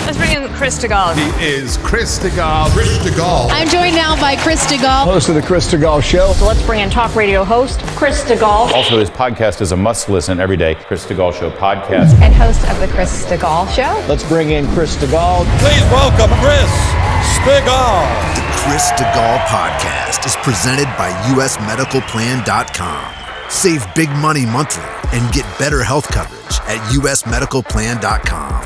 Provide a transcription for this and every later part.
Let's bring in Chris Stigall. He is Chris Stigall. Chris Stigall. I'm joined now by Chris Stigall, host of the Chris Stigall Show. So let's bring in talk radio host Chris Stigall. Also, his podcast is a must-listen every day. Chris Stigall Show podcast. And host of the Chris Stigall Show. Let's bring in Chris Stigall. Please welcome Chris Stigall. The Chris Stigall podcast is presented by usmedicalplan.com. Save big money monthly and get better health coverage at usmedicalplan.com.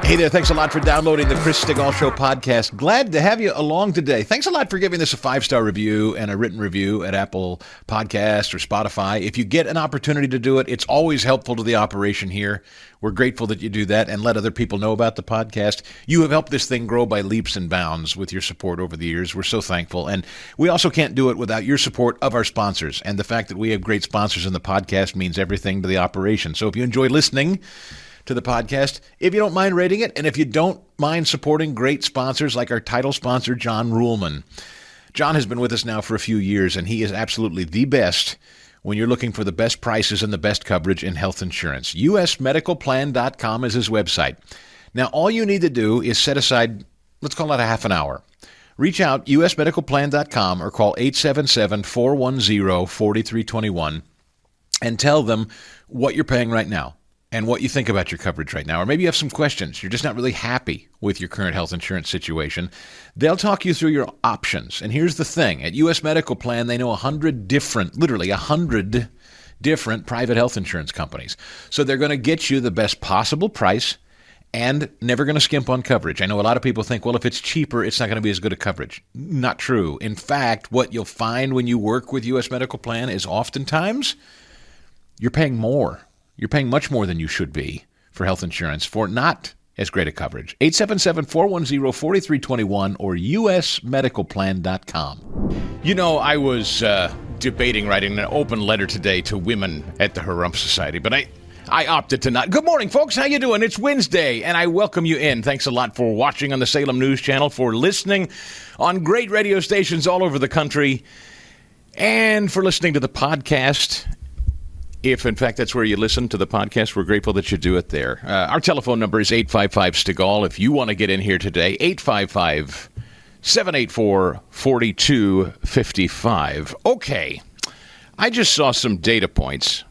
Hey there, thanks a lot for downloading the Chris Stigall Show podcast. Glad to have you along today. Thanks a lot for giving this a 5-star review and a written review at Apple Podcasts or Spotify. If you get an opportunity to do it, it's always helpful to the operation here. We're grateful that you do that and let other people know about the podcast. You have helped this thing grow by leaps and bounds with your support over the years. We're so thankful. And we also can't do it without your support of our sponsors. And the fact that we have great sponsors in the podcast means everything to the operation. So if you enjoy listening to the podcast, if you don't mind rating it, and if you don't mind supporting great sponsors like our title sponsor, John Ruhlman. John has been with us now for a few years, and he is absolutely the best when you're looking for the best prices and the best coverage in health insurance. usmedicalplan.com is his website. Now, all you need to do is set aside, let's call it a half an hour. Reach out, usmedicalplan.com, or call 877-410-4321 and tell them what you're paying right now and what you think about your coverage right now. Or maybe you have some questions. You're just not really happy with your current health insurance situation. They'll talk you through your options. And here's the thing. At U.S. Medical Plan, they know 100 different private health insurance companies. So they're going to get you the best possible price and never going to skimp on coverage. I know a lot of people think, well, if it's cheaper, it's not going to be as good a coverage. Not true. In fact, what you'll find when you work with U.S. Medical Plan is oftentimes you're paying more. You're paying much more than you should be for health insurance for not as great a coverage. 877-410-4321 or usmedicalplan.com. You know, I was debating writing an open letter today to women at the Harass Society, but I opted to not. Good morning, folks. How you doing? It's Wednesday, and I welcome you in. Thanks a lot for watching on the Salem News Channel, for listening on great radio stations all over the country, and for listening to the podcast. If, in fact, that's where you listen to the podcast, we're grateful that you do it there. Our telephone number is 855-STIGAL. If you want to get in here today, 855-784-4255. Okay, I just saw some data points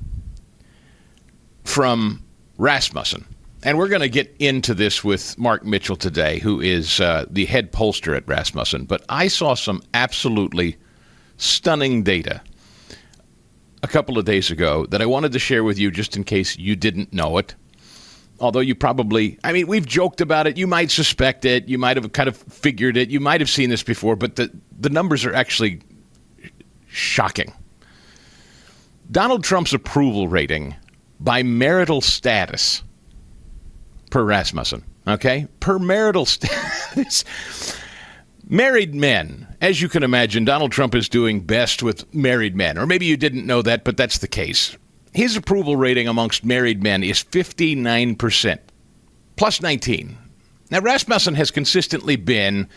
from Rasmussen. And we're going to get into this with Mark Mitchell today, who is the head pollster at Rasmussen. But I saw some absolutely stunning data a couple of days ago that I wanted to share with you just in case you didn't know it. Although you probably, we've joked about it. You might suspect it. You might have kind of figured it. You might have seen this before, but the numbers are actually shocking. Donald Trump's approval rating by marital status per Rasmussen, okay? Per marital status. Married men, as you can imagine, Donald Trump is doing best with married men. Or maybe you didn't know that, but that's the case. His approval rating amongst married men is 59%, plus 19. Now, Rasmussen has consistently been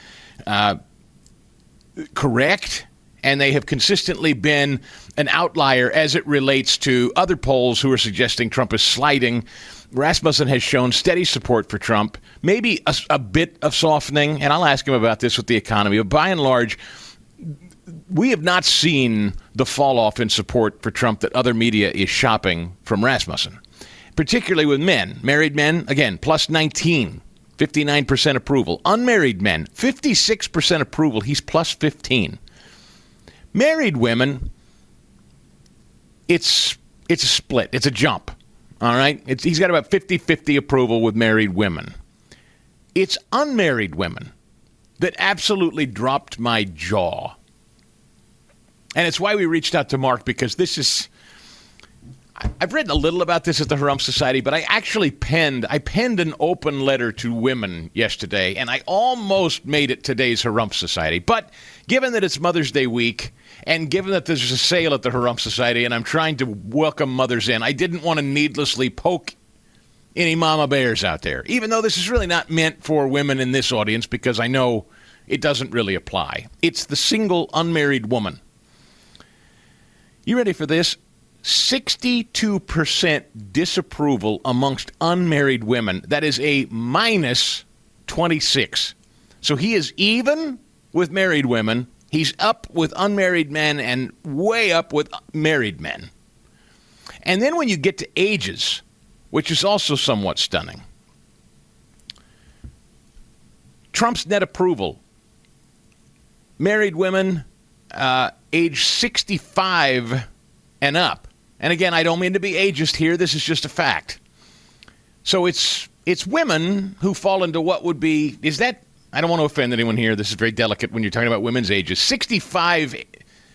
correct, and they have consistently been an outlier as it relates to other polls who are suggesting Trump is sliding. Rasmussen has shown steady support for Trump, maybe a bit of softening, and I'll ask him about this with the economy, but by and large, we have not seen the fall off in support for Trump that other media is shopping from Rasmussen, particularly with men. Married men, again, plus 19, 59% approval. Unmarried men, 56% approval. He's plus 15. Married women, it's a split. It's a jump. All right? He's got about 50-50 approval with married women. It's unmarried women that absolutely dropped my jaw. And it's why we reached out to Mark, because this is... I've written a little about this at the Harass Society, but I actually penned an open letter to women yesterday, and I almost made it today's Harass Society. But given that it's Mother's Day week, and given that there's a sale at the Harass Society, and I'm trying to welcome mothers in, I didn't want to needlessly poke any mama bears out there, even though this is really not meant for women in this audience, because I know it doesn't really apply. It's the single unmarried woman. You ready for this? 62% disapproval amongst unmarried women. That is a minus 26. So he is even with married women. He's up with unmarried men and way up with married men. And then when you get to ages, which is also somewhat stunning, Trump's net approval, married women age 65 and up. And again, I don't mean to be ageist here. This is just a fact. So it's women who fall into what would be, is that, I don't want to offend anyone here. This is very delicate when you're talking about women's ages. 65,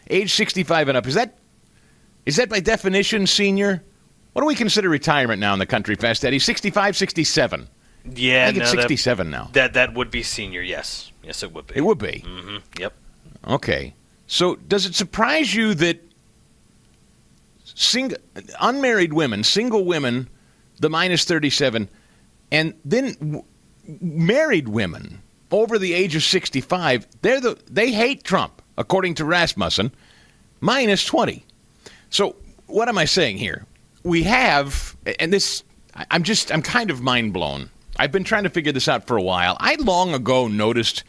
age 65 and up. Is that by definition senior? What do we consider retirement now in the country, Fast Eddie? 65, 67? Yeah, I think it's 67 now. That would be senior, yes. Yes, it would be. It would be? Mm-hmm. Yep. Okay. So does it surprise you that unmarried women, single women, the minus 37, and then married women over the age of 65, they hate Trump, according to Rasmussen, minus 20. So what am I saying here? We have, and this, I'm kind of mind blown. I've been trying to figure this out for a while. I long ago noticed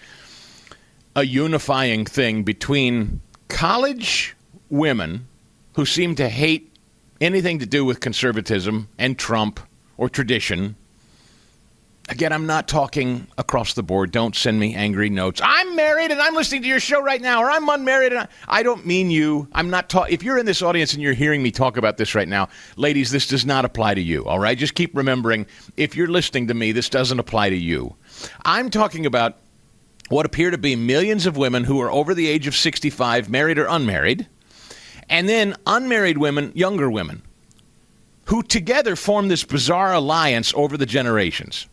a unifying thing between college women who seem to hate anything to do with conservatism and Trump or tradition. Again, I'm not talking across the board. Don't send me angry notes. I'm married and I'm listening to your show right now, or I'm unmarried and I don't mean you. I'm not if you're in this audience and you're hearing me talk about this right now, ladies, this does not apply to you, all right? Just keep remembering, if you're listening to me, this doesn't apply to you. I'm talking about what appear to be millions of women who are over the age of 65, married or unmarried, and then unmarried women, younger women, who together form this bizarre alliance over the generations.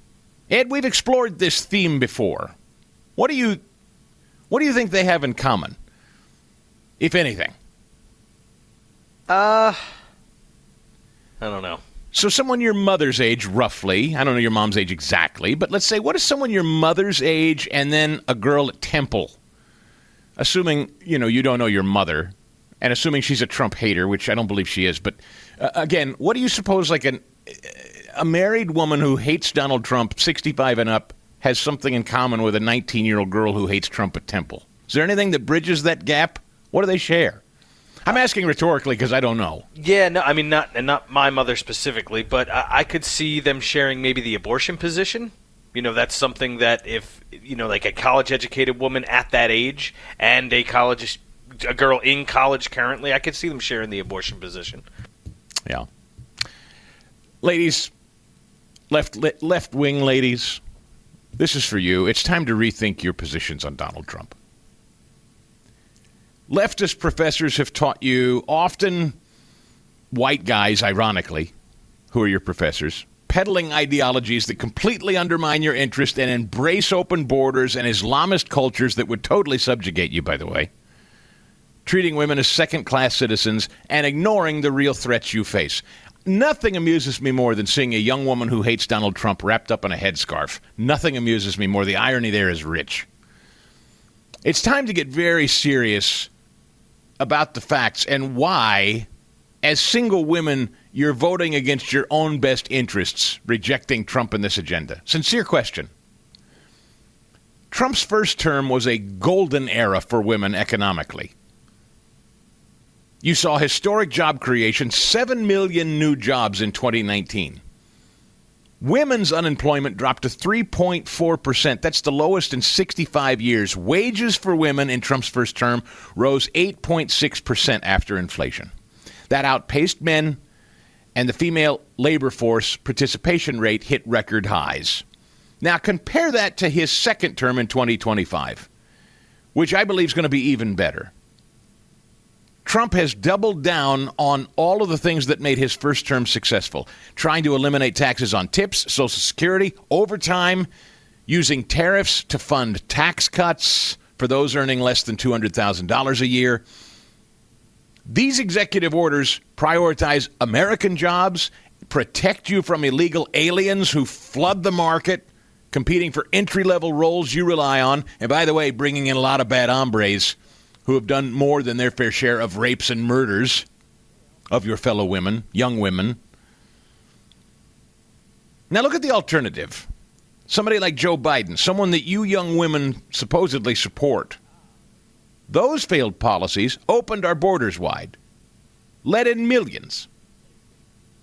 Ed, we've explored this theme before. What do you think they have in common, if anything? I don't know. So someone your mother's age, roughly, I don't know your mom's age exactly, but let's say, what is someone your mother's age and then a girl at Temple? Assuming, you don't know your mother, and assuming she's a Trump hater, which I don't believe she is, but again, what do you suppose a married woman who hates Donald Trump, 65 and up, has something in common with a 19-year-old girl who hates Trump at Temple? Is there anything that bridges that gap? What do they share? I'm asking rhetorically because I don't know. Yeah, no, I mean, not my mother specifically, but I could see them sharing maybe the abortion position. That's something that if, like a college-educated woman at that age and a girl in college currently, I could see them sharing the abortion position. Yeah. Ladies, left-wing ladies, this is for you. It's time to rethink your positions on Donald Trump. Leftist professors have taught you, often white guys, ironically, who are your professors, peddling ideologies that completely undermine your interest and embrace open borders and Islamist cultures that would totally subjugate you, by the way, treating women as second-class citizens and ignoring the real threats you face. Nothing amuses me more than seeing a young woman who hates Donald Trump wrapped up in a headscarf. Nothing amuses me more. The irony there is rich. It's time to get very serious about the facts and why, as single women, you're voting against your own best interests, rejecting Trump and this agenda. Sincere question. Trump's first term was a golden era for women economically. You saw historic job creation, 7 million new jobs in 2019. Women's unemployment dropped to 3.4%. That's the lowest in 65 years. Wages for women in Trump's first term rose 8.6% after inflation. That outpaced men, and the female labor force participation rate hit record highs. Now compare that to his second term in 2025, which I believe is going to be even better. Trump has doubled down on all of the things that made his first term successful, trying to eliminate taxes on tips, Social Security, overtime, using tariffs to fund tax cuts for those earning less than $200,000 a year. These executive orders prioritize American jobs, protect you from illegal aliens who flood the market, competing for entry-level roles you rely on, and by the way, bringing in a lot of bad hombres who have done more than their fair share of rapes and murders of your fellow women, young women. Now look at the alternative. somebody like Joe Biden, someone that you young women supposedly support, those failed policies opened our borders wide, let in millions.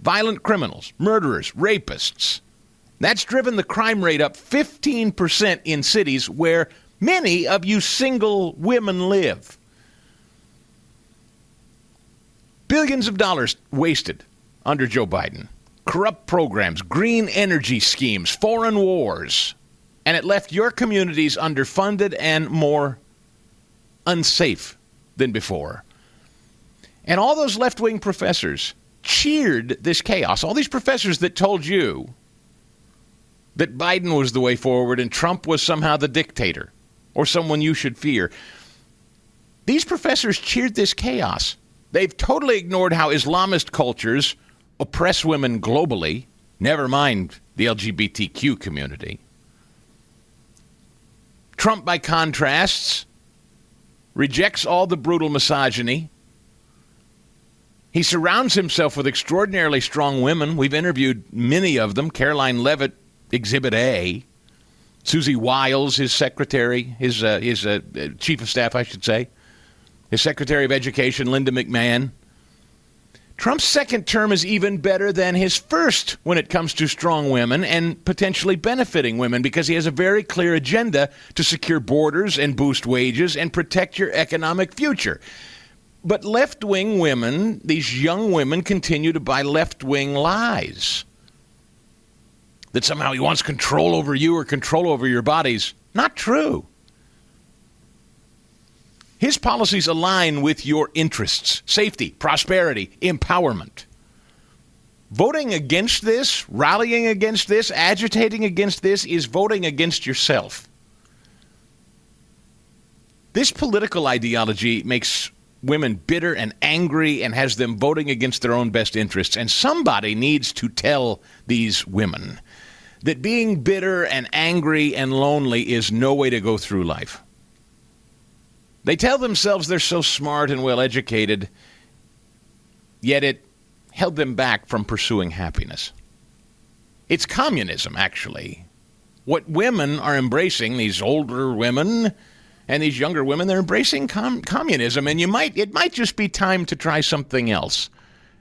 Violent criminals, murderers, rapists. That's driven the crime rate up 15% in cities where many of you single women live. Billions of dollars wasted under Joe Biden. Corrupt programs, green energy schemes, foreign wars. And it left your communities underfunded and more unsafe than before. And all those left-wing professors cheered this chaos. All these professors that told you that Biden was the way forward and Trump was somehow the dictator or someone you should fear. These professors cheered this chaos. They've totally ignored how Islamist cultures oppress women globally, never mind the LGBTQ community. Trump, by contrast, rejects all the brutal misogyny. He surrounds himself with extraordinarily strong women. We've interviewed many of them. Caroline Leavitt, Exhibit A. Susie Wiles, his secretary, his chief of staff, I should say. His Secretary of Education, Linda McMahon. Trump's second term is even better than his first when it comes to strong women and potentially benefiting women because he has a very clear agenda to secure borders and boost wages and protect your economic future. But left-wing women, these young women, continue to buy left-wing lies. That somehow he wants control over you or control over your bodies. Not true. His policies align with your interests, safety, prosperity, empowerment. Voting against this, rallying against this, agitating against this is voting against yourself. This political ideology makes women bitter and angry and has them voting against their own best interests. And somebody needs to tell these women that being bitter and angry and lonely is no way to go through life. They tell themselves they're so smart and well-educated, yet it held them back from pursuing happiness. It's communism, actually. What women are embracing, these older women and these younger women, they're embracing communism, and it might just be time to try something else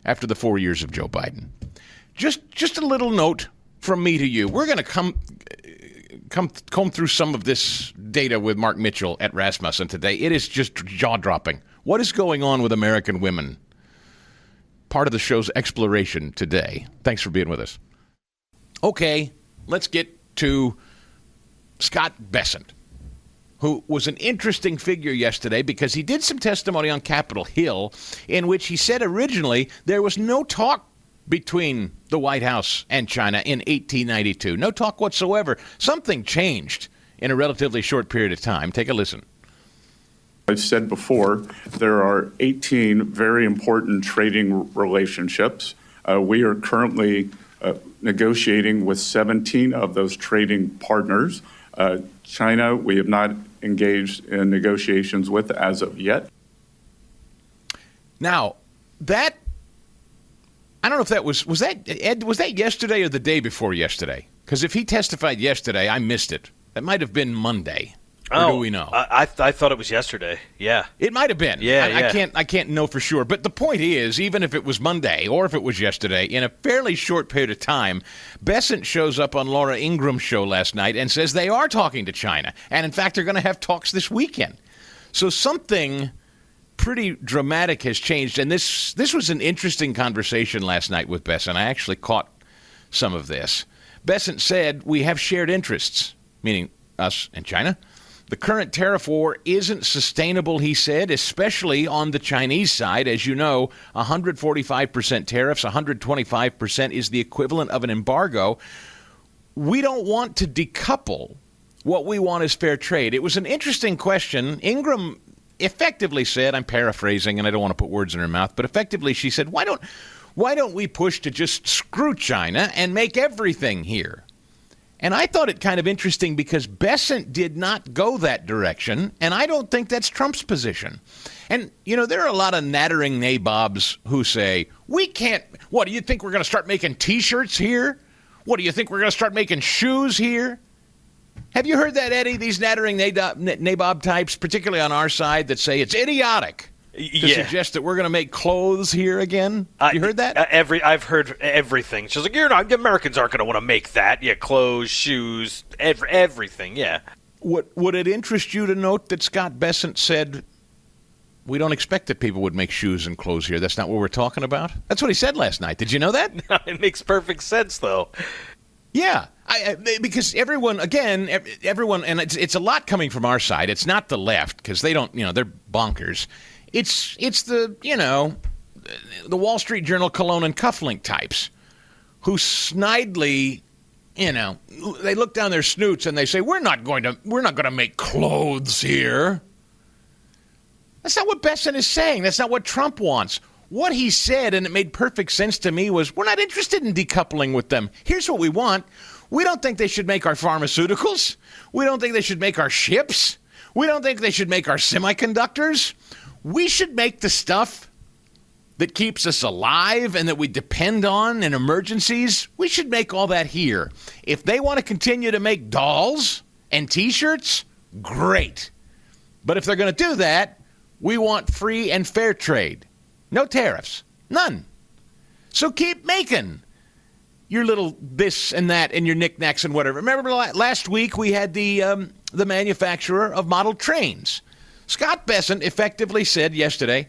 after the 4 years of Joe Biden. Just a little note from me to you. We're going to comb through some of this data with Mark Mitchell at Rasmussen today. It is just jaw-dropping. What is going on with American women? Part of the show's exploration today. Thanks for being with us. Okay, let's get to Scott Bessent, who was an interesting figure yesterday because he did some testimony on Capitol Hill in which he said originally there was no talk between the White House and China in 1892. No talk whatsoever. Something changed in a relatively short period of time. Take a listen. I've said before, there are 18 very important trading relationships. We are currently negotiating with 17 of those trading partners. China, we have not engaged in negotiations with as of yet. Now, that, I don't know if that was that, Ed, was that yesterday or the day before yesterday? Because if he testified yesterday, I missed it. That might have been Monday. Or do we know? I thought it was yesterday. Yeah. It might have been. Yeah, I can't know for sure. But the point is, even if it was Monday or if it was yesterday, in a fairly short period of time, Bessent shows up on Laura Ingram's show last night and says they are talking to China. And in fact, they're going to have talks this weekend. So something pretty dramatic has changed. And this was an interesting conversation last night with Bessent. I actually caught some of this. Bessent said, we have shared interests, meaning us and China. The current tariff war isn't sustainable, he said, especially on the Chinese side. As you know, 145% tariffs, 125% is the equivalent of an embargo. We don't want to decouple. What we want is fair trade. It was an interesting question. Ingram effectively said, I'm paraphrasing and I don't want to put words in her mouth, but effectively she said, why don't we push to just screw China and make everything here? And I thought it kind of interesting because Bessent did not go that direction, and I don't think that's Trump's position. And, you know, there are a lot of nattering nabobs who say, we can't, what, do you think we're going to start making T-shirts here? What, do you think we're going to start making shoes here? Have you heard that, Eddie? These nattering nabob types, particularly on our side, that say it's idiotic to suggest that we're going to make clothes here again. You heard that? I've heard everything. She's like, Americans aren't going to want to make that. Yeah, clothes, shoes, everything. Yeah. Would it interest you to note that Scott Bessent said, we don't expect that people would make shoes and clothes here. That's not what we're talking about. That's what he said last night. Did you know that? It makes perfect sense, though. Yeah, because everyone, and it's a lot coming from our side. It's not the left, because they don't, they're bonkers. It's the, the Wall Street Journal cologne and cufflink types who snidely, they look down their snoots and they say, we're not going to make clothes here. That's not what Bessent is saying. That's not what Trump wants. What he said, and it made perfect sense to me, was we're not interested in decoupling with them. Here's what we want. We don't think they should make our pharmaceuticals. We don't think they should make our ships. We don't think they should make our semiconductors. We should make the stuff that keeps us alive and that we depend on in emergencies. We should make all that here. If they want to continue to make dolls and T-shirts, great. But if they're going to do that, we want free and fair trade. No tariffs. None. So keep making your little this and that and your knickknacks and whatever. Remember last week we had the manufacturer of model trains. Scott Bessent effectively said yesterday,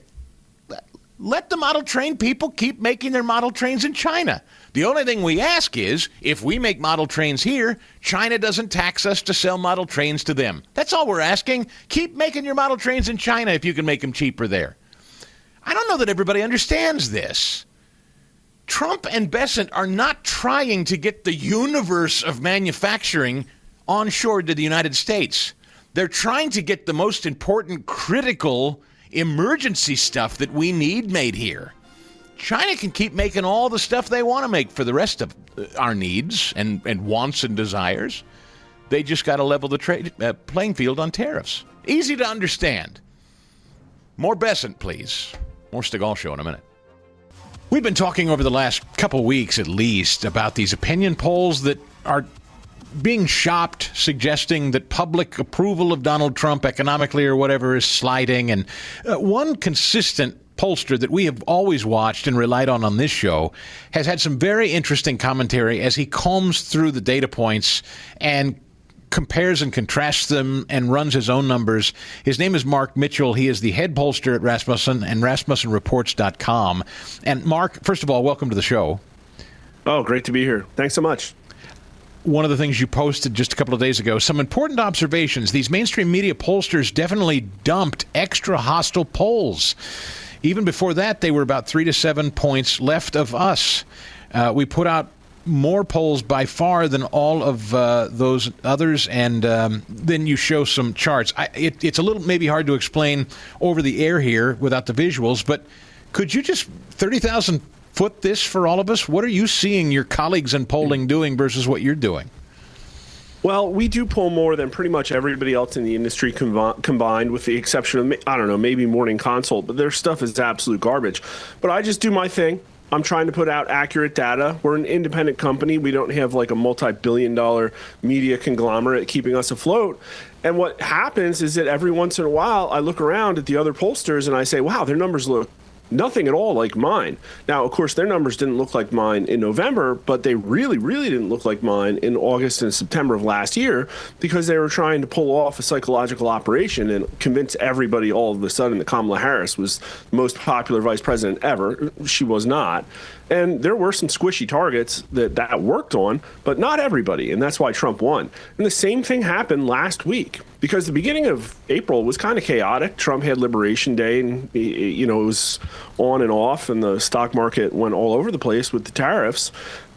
let the model train people keep making their model trains in China. The only thing we ask is, if we make model trains here, China doesn't tax us to sell model trains to them. That's all we're asking. Keep making your model trains in China if you can make them cheaper there. I don't know that everybody understands this. Trump and Bessent are not trying to get the universe of manufacturing onshore to the United States. They're trying to get the most important, critical, emergency stuff that we need made here. China can keep making all the stuff they want to make for the rest of our needs and wants and desires. They just got to level the playing field on tariffs. Easy to understand. More Bessent, please. More Stigall Show in a minute. We've been talking over the last couple weeks at least about these opinion polls that are being shopped, suggesting that public approval of Donald Trump economically or whatever is sliding. And one consistent pollster that we have always watched and relied on this show has had some very interesting commentary as he combs through the data points and compares and contrasts them and runs his own numbers. His name is Mark Mitchell. He is the head pollster at Rasmussen and RasmussenReports.com. And Mark, first of all, welcome to the show. Oh, great to be here. Thanks so much. One of the things you posted just a couple of days ago, some important observations. These mainstream media pollsters definitely dumped extra hostile polls. Even before that, they were about 3 to 7 points left of us. We put out more polls by far than all of those others, and then you show some charts. It's a little maybe hard to explain over the air here without the visuals, but could you just 30,000 foot this for all of us? What are you seeing your colleagues in polling doing versus what you're doing? Well, we do poll more than pretty much everybody else in the industry combined, with the exception of, I don't know, maybe Morning Consult, but their stuff is absolute garbage. But I just do my thing. I'm trying to put out accurate data. We're an independent company. We don't have like a multi-billion-dollar media conglomerate keeping us afloat. And what happens is that every once in a while, I look around at the other pollsters and I say, wow, their numbers look nothing at all like mine. Now, of course, their numbers didn't look like mine in November, but they really, really didn't look like mine in August and September of last year, because they were trying to pull off a psychological operation and convince everybody all of a sudden that Kamala Harris was the most popular vice president ever. She was not. And there were some squishy targets that worked on, but not everybody. And that's why Trump won. And the same thing happened last week, because the beginning of April was kind of chaotic. Trump had Liberation Day, and it was on and off, and the stock market went all over the place with the tariffs.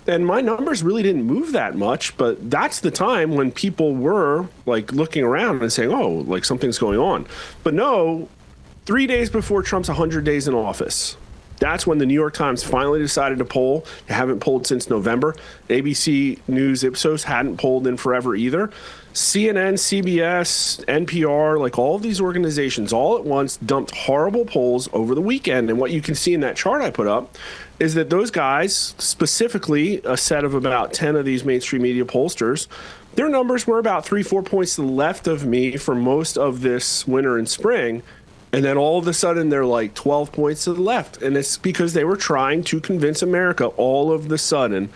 And my numbers really didn't move that much, but that's the time when people were like looking around and saying, oh, like something's going on. But no, 3 days before Trump's 100 days in office, that's when the New York Times finally decided to poll. They haven't polled since November. ABC News Ipsos hadn't polled in forever either. CNN, CBS, NPR, like all of these organizations all at once dumped horrible polls over the weekend. And what you can see in that chart I put up is that those guys, specifically a set of about 10 of these mainstream media pollsters, their numbers were about 3-4 points to the left of me for most of this winter and spring. And then all of a sudden, they're like 12 points to the left. And it's because they were trying to convince America all of the sudden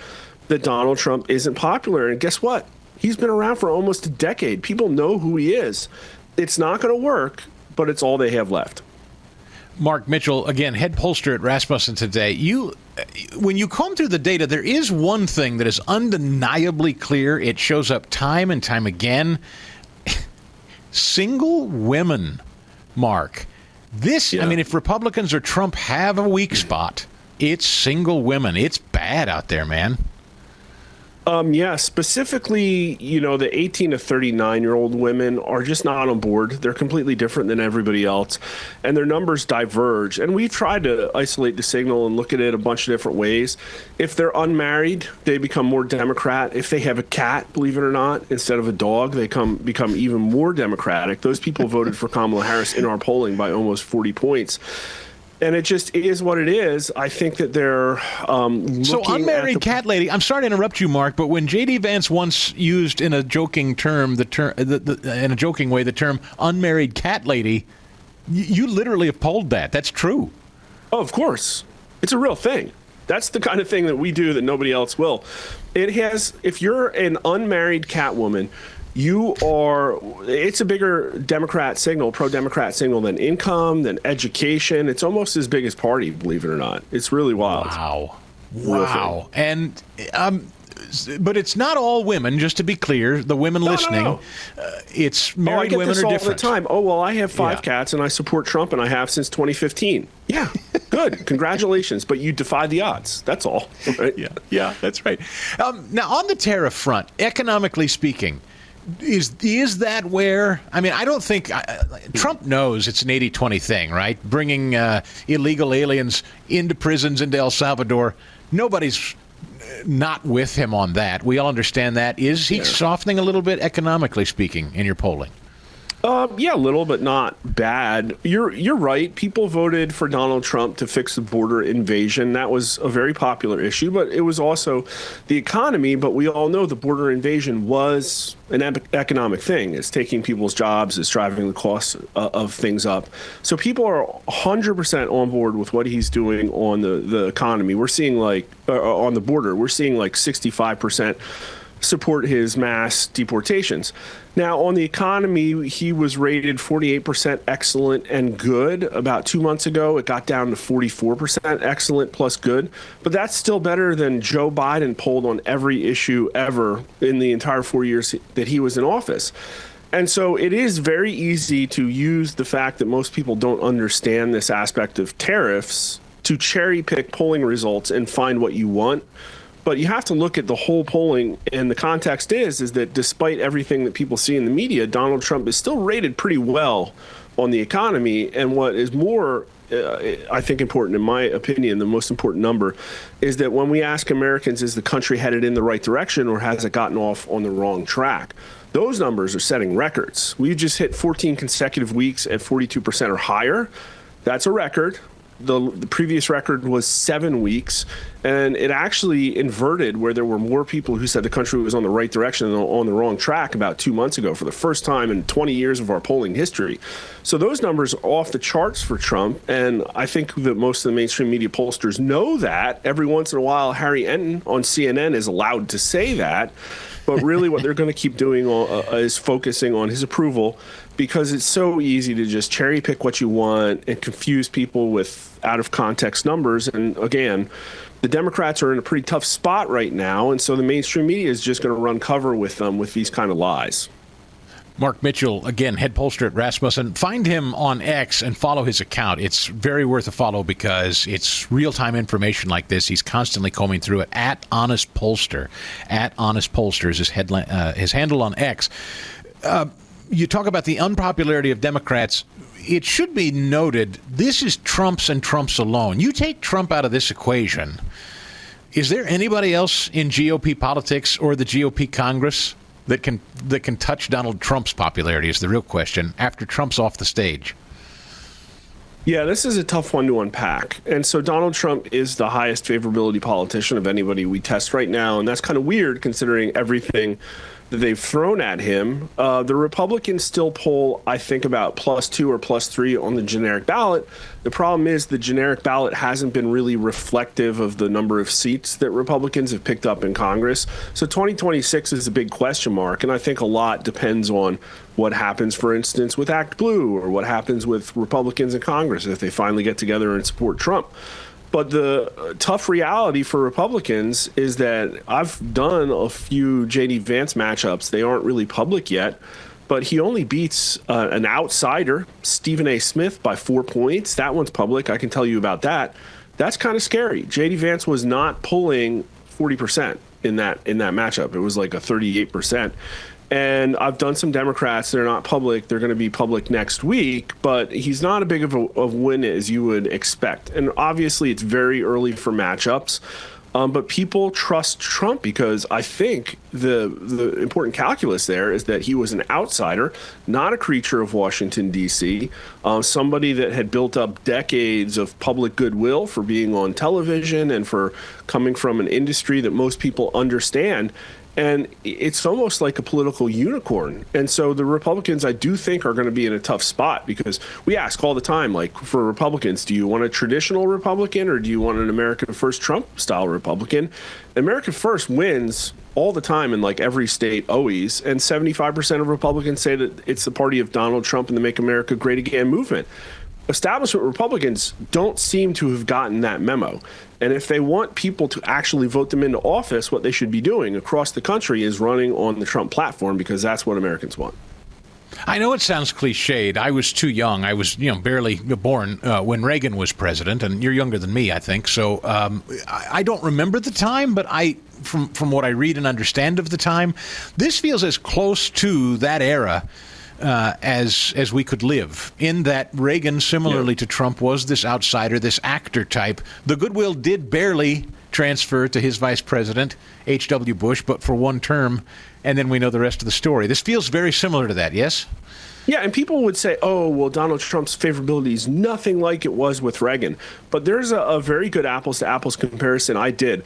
that Donald Trump isn't popular. And guess what? He's been around for almost a decade. People know who he is. It's not going to work, but it's all they have left. Mark Mitchell, again, head pollster at Rasmussen today. When you comb through the data, there is one thing that is undeniably clear. It shows up time and time again. Single women, Mark. I mean, if Republicans or Trump have a weak spot, it's single women. It's bad out there, man. Yeah, specifically, the 18 to 39-year-old women are just not on board. They're completely different than everybody else, and their numbers diverge. And we've tried to isolate the signal and look at it a bunch of different ways. If they're unmarried, they become more Democrat. If they have a cat, believe it or not, instead of a dog, they become even more Democratic. Those people voted for Kamala Harris in our polling by almost 40 points. And it just is what it is. I think that they're so unmarried cat lady. I'm sorry to interrupt you, Mark, but when J.D. Vance once used in a joking term, in a joking way, the term unmarried cat lady, you literally have polled that. That's true. Oh, of course, it's a real thing. That's the kind of thing that we do that nobody else will. It has. If you're an unmarried cat woman, it's a bigger Democrat signal, pro-Democrat signal than income, than education. It's almost as big as party, believe it or not. It's really wild. Wow. And, but it's not all women, just to be clear, the women listening. No. It's married women are different. I get this all the time. Oh, well, I have 5 cats and I support Trump and I have since 2015. Yeah, good. Congratulations. But you defy the odds. That's all. Right? Yeah, that's right. Now, on the tariff front, economically speaking, is that where, I mean, I don't think, Trump knows it's an 80-20 thing, right? Bringing illegal aliens into prisons into El Salvador. Nobody's not with him on that. We all understand that. Is he softening a little bit economically speaking in your polling? Yeah, a little, but not bad. You're right. People voted for Donald Trump to fix the border invasion. That was a very popular issue, but it was also the economy. But we all know the border invasion was an economic thing. It's taking people's jobs. It's driving the cost of things up. So people are 100% on board with what he's doing on the economy. We're seeing on the border, we're seeing 65% support his mass deportations. Now, on the economy, he was rated 48% excellent and good about 2 months ago. It got down to 44% excellent plus good. But that's still better than Joe Biden polled on every issue ever in the entire 4 years that he was in office. And so it is very easy to use the fact that most people don't understand this aspect of tariffs to cherry pick polling results and find what you want. But you have to look at the whole polling, and the context is that despite everything that people see in the media, Donald Trump is still rated pretty well on the economy. And what is more, I think, important, in my opinion, the most important number, is that when we ask Americans, is the country headed in the right direction or has it gotten off on the wrong track? Those numbers are setting records. We just hit 14 consecutive weeks at 42% or higher. That's a record. The previous record was 7 weeks, and it actually inverted where there were more people who said the country was on the right direction than on the wrong track about 2 months ago for the first time in 20 years of our polling history. So those numbers are off the charts for Trump, and I think that most of the mainstream media pollsters know that. Every once in a while, Harry Enton on CNN is allowed to say that, but really what they're going to keep doing is focusing on his approval, because it's so easy to just cherry pick what you want and confuse people with out of context numbers. And again, the Democrats are in a pretty tough spot right now, and so the mainstream media is just going to run cover with them with these kind of lies. Mark Mitchell, again, head pollster at Rasmussen. Find him on X and follow his account. It's very worth a follow because it's real-time information like this. He's constantly combing through it. At Honest Pollster. At Honest Pollster is his handle on X. You talk about the unpopularity of Democrats. It should be noted, this is Trump's and Trump's alone. You take Trump out of this equation, is there anybody else in GOP politics or the GOP Congress that can touch Donald Trump's popularity is the real question after Trump's off the stage? Yeah, this is a tough one to unpack. And so Donald Trump is the highest favorability politician of anybody we test right now. And that's kind of weird considering everything that they've thrown at him. The Republicans still poll, I think, about +2 or +3 on the generic ballot. The problem is the generic ballot hasn't been really reflective of the number of seats that Republicans have picked up in Congress. So 2026 is a big question mark, and I think a lot depends on what happens, for instance, with Act Blue, or what happens with Republicans in Congress if they finally get together and support Trump. But the tough reality for Republicans is that I've done a few J.D. Vance matchups. They aren't really public yet, but he only beats an outsider, Stephen A. Smith, by 4 points. That one's public. I can tell you about that. That's kind of scary. J.D. Vance was not pulling 40% in that matchup. It was like a 38%. And I've done some Democrats that are not public. They're going to be public next week, but he's not a big of a win as you would expect. And obviously, it's very early for matchups. But people trust Trump because I think the important calculus there is that he was an outsider, not a creature of Washington, D.C., somebody that had built up decades of public goodwill for being on television and for coming from an industry that most people understand. And it's almost like a political unicorn. And so the Republicans, I do think, are going to be in a tough spot because we ask all the time, like, for Republicans, do you want a traditional Republican or do you want an America First Trump-style Republican? America First wins all the time in, like, every state, always. And 75% of Republicans say that it's the party of Donald Trump and the Make America Great Again movement. Establishment Republicans don't seem to have gotten that memo. And if they want people to actually vote them into office, what they should be doing across the country is running on the Trump platform because that's what Americans want. I know it sounds cliched. I was too young. I was, barely born when Reagan was president, and you're younger than me, I think. So I don't remember the time, but from what I read and understand of the time, this feels as close to that era as we could live, in that Reagan, similarly to Trump, was this outsider, this actor type. The goodwill did barely transfer to his vice president, H.W. Bush, but for one term, and then we know the rest of the story. This feels very similar to that, yes? Yeah, and people would say, oh, well, Donald Trump's favorability is nothing like it was with Reagan. But there's a very good apples-to-apples comparison I did.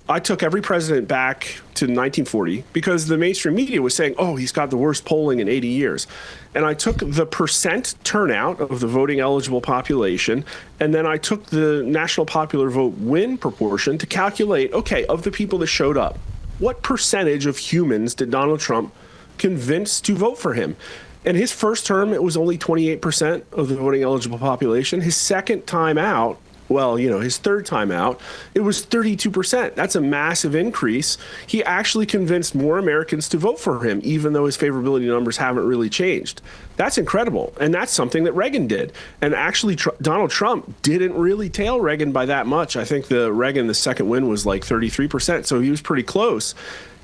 I took every president back to 1940 because the mainstream media was saying, oh, he's got the worst polling in 80 years. And I took the percent turnout of the voting eligible population, and then I took the national popular vote win proportion to calculate, okay, of the people that showed up, what percentage of humans did Donald Trump convince to vote for him? In his first term, it was only 28% of the voting eligible population. His second time out, his third time out, it was 32%. That's a massive increase. He actually convinced more Americans to vote for him, even though his favorability numbers haven't really changed. That's incredible. And that's something that Reagan did. And actually, Donald Trump didn't really tail Reagan by that much. I think the second win was like 33%. So he was pretty close.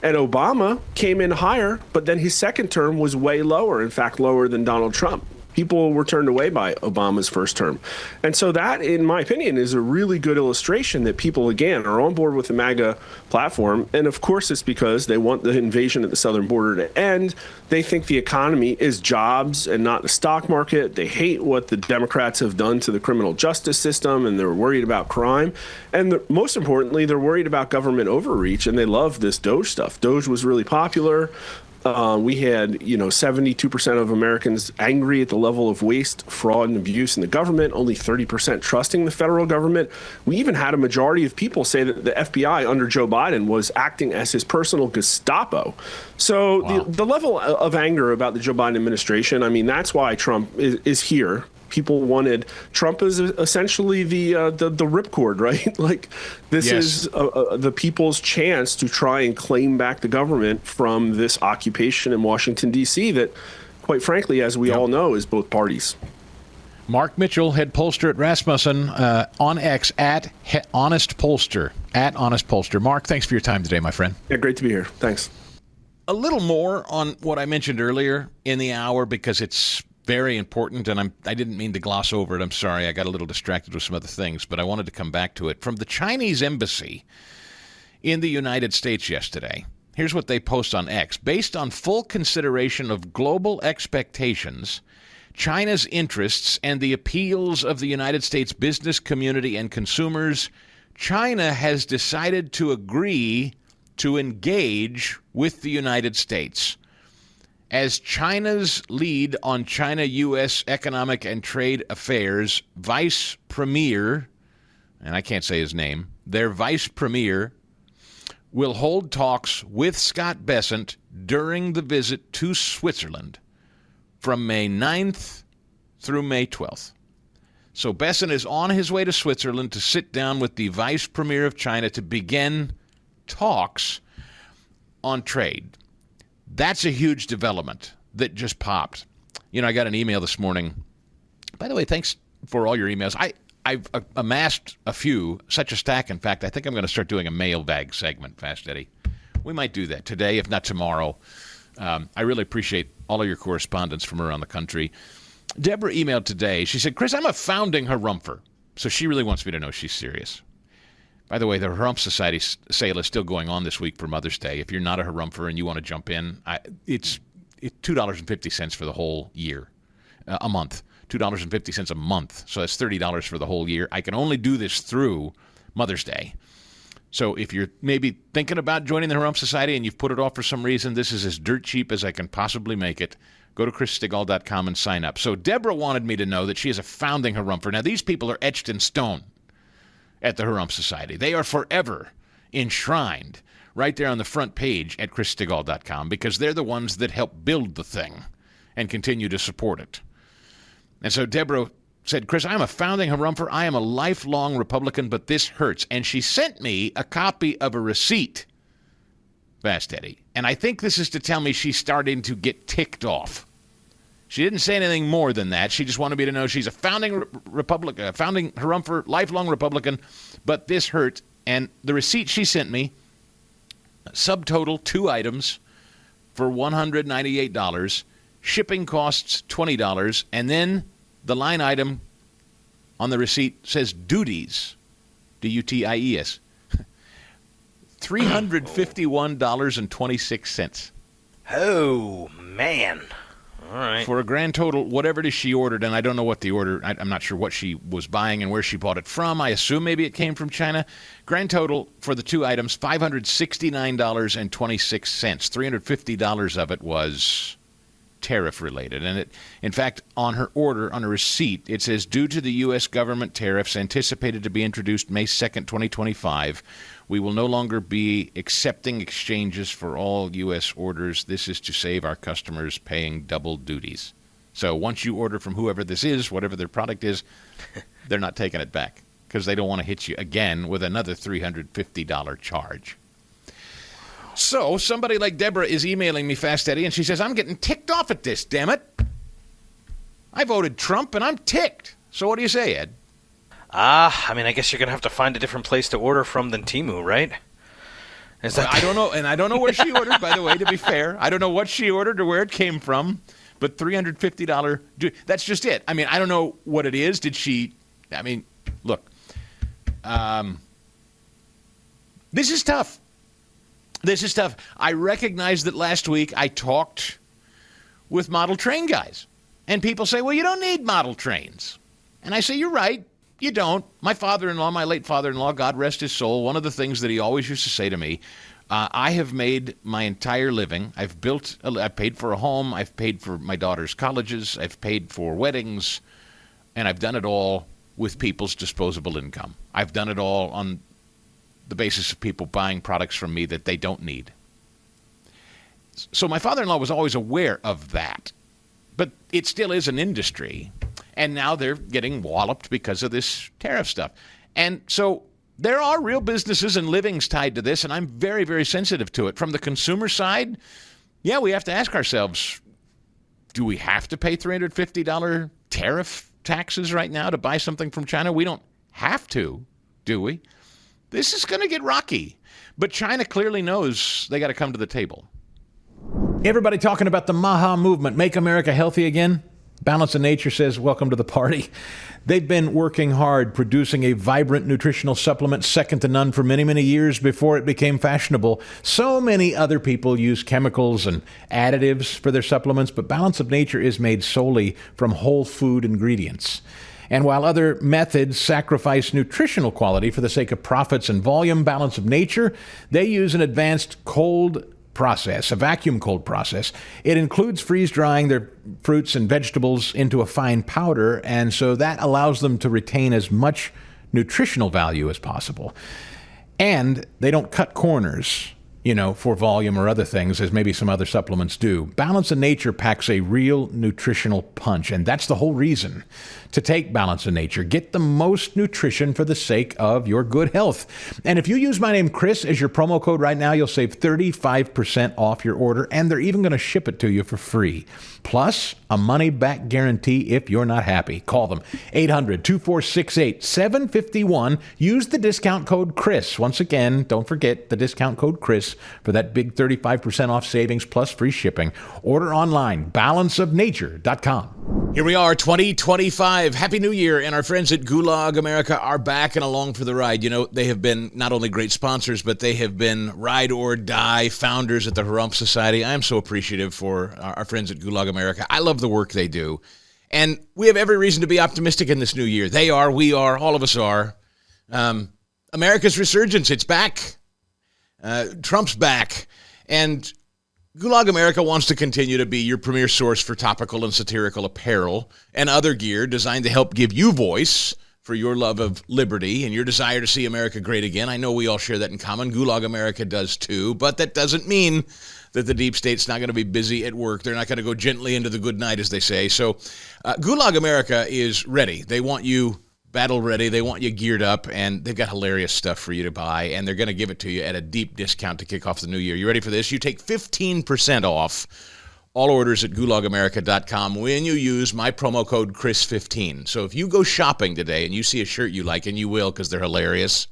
And Obama came in higher, but then his second term was way lower, in fact, lower than Donald Trump. People were turned away by Obama's first term. And so that, in my opinion, is a really good illustration that people, again, are on board with the MAGA platform. And of course, it's because they want the invasion at the southern border to end. They think the economy is jobs and not the stock market. They hate what the Democrats have done to the criminal justice system, and they're worried about crime. And most importantly, they're worried about government overreach, and they love this DOJ stuff. DOJ was really popular. We had, 72% of Americans angry at the level of waste, fraud, and abuse in the government, only 30% trusting the federal government. We even had a majority of people say that the FBI under Joe Biden was acting as his personal Gestapo. So wow. the level of anger about the Joe Biden administration, that's why Trump is here. People wanted Trump as essentially the ripcord, right? Like this is the people's chance to try and claim back the government from this occupation in Washington, D.C. that, quite frankly, as we all know, is both parties. Mark Mitchell, head pollster at Rasmussen, on X at Honest Pollster, at Honest Pollster. Mark, thanks for your time today, my friend. Yeah, great to be here. Thanks. A little more on what I mentioned earlier in the hour because it's very important, and I didn't mean to gloss over it. I'm sorry. I got a little distracted with some other things, but I wanted to come back to it. From the Chinese embassy in the United States yesterday, here's what they post on X. Based on full consideration of global expectations, China's interests, and the appeals of the United States business community and consumers, China has decided to agree to engage with the United States. As China's lead on China-U.S. economic and trade affairs, Vice Premier, and I can't say his name, their Vice Premier will hold talks with Scott Bessent during the visit to Switzerland from May 9th through May 12th. So Bessent is on his way to Switzerland to sit down with the Vice Premier of China to begin talks on trade. That's a huge development that just popped. You know, I got an email this morning. By the way, thanks for all your emails. I've amassed a few, such a stack. In fact, I think I'm going to start doing a mailbag segment, Fast Eddie. We might do that today, if not tomorrow. I really appreciate all of your correspondence from around the country. Deborah emailed today. She said, Chris, I'm a founding harumper. So she really wants me to know she's serious. By the way, the Harump Society sale is still going on this week for Mother's Day. If you're not a harumper and you want to jump in, it's $2.50 for the whole year, a month. $2.50 a month. So that's $30 for the whole year. I can only do this through Mother's Day. So if you're maybe thinking about joining the Harump Society and you've put it off for some reason, this is as dirt cheap as I can possibly make it. Go to chrisstigall.com and sign up. So Deborah wanted me to know that she is a founding harumper. Now, these people are etched in stone at the Harump Society. They are forever enshrined right there on the front page at chrisstigall.com because they're the ones that help build the thing and continue to support it. And so Deborah said, Chris, I'm a founding harumper. I am a lifelong Republican, but this hurts. And she sent me a copy of a receipt, Fast Eddie. And I think this is to tell me she's starting to get ticked off. She didn't say anything more than that. She just wanted me to know she's a founding Republican, founding harumper, lifelong Republican, but this hurt. And the receipt she sent me, subtotal 2 items for $198, shipping costs $20, and then the line item on the receipt says duties, D-U-T-I-E-S, $351.26. Oh, man. All right. For a grand total, whatever it is she ordered, and I don't know what the order, I'm not sure what she was buying and where she bought it from. I assume maybe it came from China. Grand total for the 2 items, $569.26. $350 of it was tariff related. And it, in fact, on her order, on her receipt, it says, due to the U.S. government tariffs anticipated to be introduced May 2nd, 2025, we will no longer be accepting exchanges for all U.S. orders. This is to save our customers paying double duties. So once you order from whoever this is, whatever their product is, they're not taking it back because they don't want to hit you again with another $350 charge. So somebody like Deborah is emailing me, Fast Eddie, and she says, I'm getting ticked off at this, damn it. I voted Trump, and I'm ticked. So what do you say, Ed? I mean, I guess you're going to have to find a different place to order from than Temu, right? Is that... I don't know, and I don't know where she ordered, by the way, to be fair. I don't know what she ordered or where it came from, but $350, that's just it. I mean, I don't know what it is. Did she, I mean, look, this is tough. This is tough. I recognize that last week I talked with model train guys, and people say, well, you don't need model trains. And I say, you're right. You don't. My father-in-law, my late father-in-law, God rest his soul, one of the things that he always used to say to me, I have made my entire living. I've paid for a home. I've paid for my daughter's colleges. I've paid for weddings. And I've done it all with people's disposable income. I've done it all on the basis of people buying products from me that they don't need. So my father-in-law was always aware of that. But it still is an industry. And now they're getting walloped because of this tariff stuff. And so there are real businesses and livings tied to this, and I'm very, very sensitive to it. From the consumer side, yeah, we have to ask ourselves, do we have to pay $350 tariff taxes right now to buy something from China? We don't have to, do we? This is going to get rocky. But China clearly knows they got to come to the table. Everybody talking about the MAHA movement, Make America Healthy Again. Balance of Nature says, welcome to the party. They've been working hard, producing a vibrant nutritional supplement second to none for many, many years before it became fashionable. So many other people use chemicals and additives for their supplements, but Balance of Nature is made solely from whole food ingredients. And while other methods sacrifice nutritional quality for the sake of profits and volume balance of nature, they use an advanced cold process, a vacuum cold process. It includes freeze-drying their fruits and vegetables into a fine powder, and so that allows them to retain as much nutritional value as possible. And they don't cut corners, for volume or other things, as maybe some other supplements do. Balance of Nature packs a real nutritional punch, and that's the whole reason to take Balance of Nature. Get the most nutrition for the sake of your good health. And if you use my name, Chris, as your promo code right now, you'll save 35% off your order, and they're even going to ship it to you for free. Plus, a money-back guarantee if you're not happy. Call them, 800-2468-751. Use the discount code Chris. Once again, don't forget the discount code Chris for that big 35% off savings plus free shipping. Order online, balanceofnature.com. Here we are, 2025. Happy New Year. And our friends at Gulag America are back and along for the ride. They have been not only great sponsors, but they have been ride or die founders at the Harass Society. I am so appreciative for our friends at Gulag America. I love the work they do. And we have every reason to be optimistic in this new year. They are, we are, all of us are. America's resurgence, it's back. Trump's back. And Gulag America wants to continue to be your premier source for topical and satirical apparel and other gear designed to help give you voice for your love of liberty and your desire to see America great again. I know we all share that in common. Gulag America does too, but that doesn't mean that the deep state's not going to be busy at work. They're not going to go gently into the good night, as they say. So Gulag America is ready. They want you battle ready. They want you geared up, and they've got hilarious stuff for you to buy, and they're going to give it to you at a deep discount to kick off the new year. You ready for this? You take 15% off all orders at gulagamerica.com when you use my promo code Chris15. So if you go shopping today and you see a shirt you like, and you will because they're hilarious,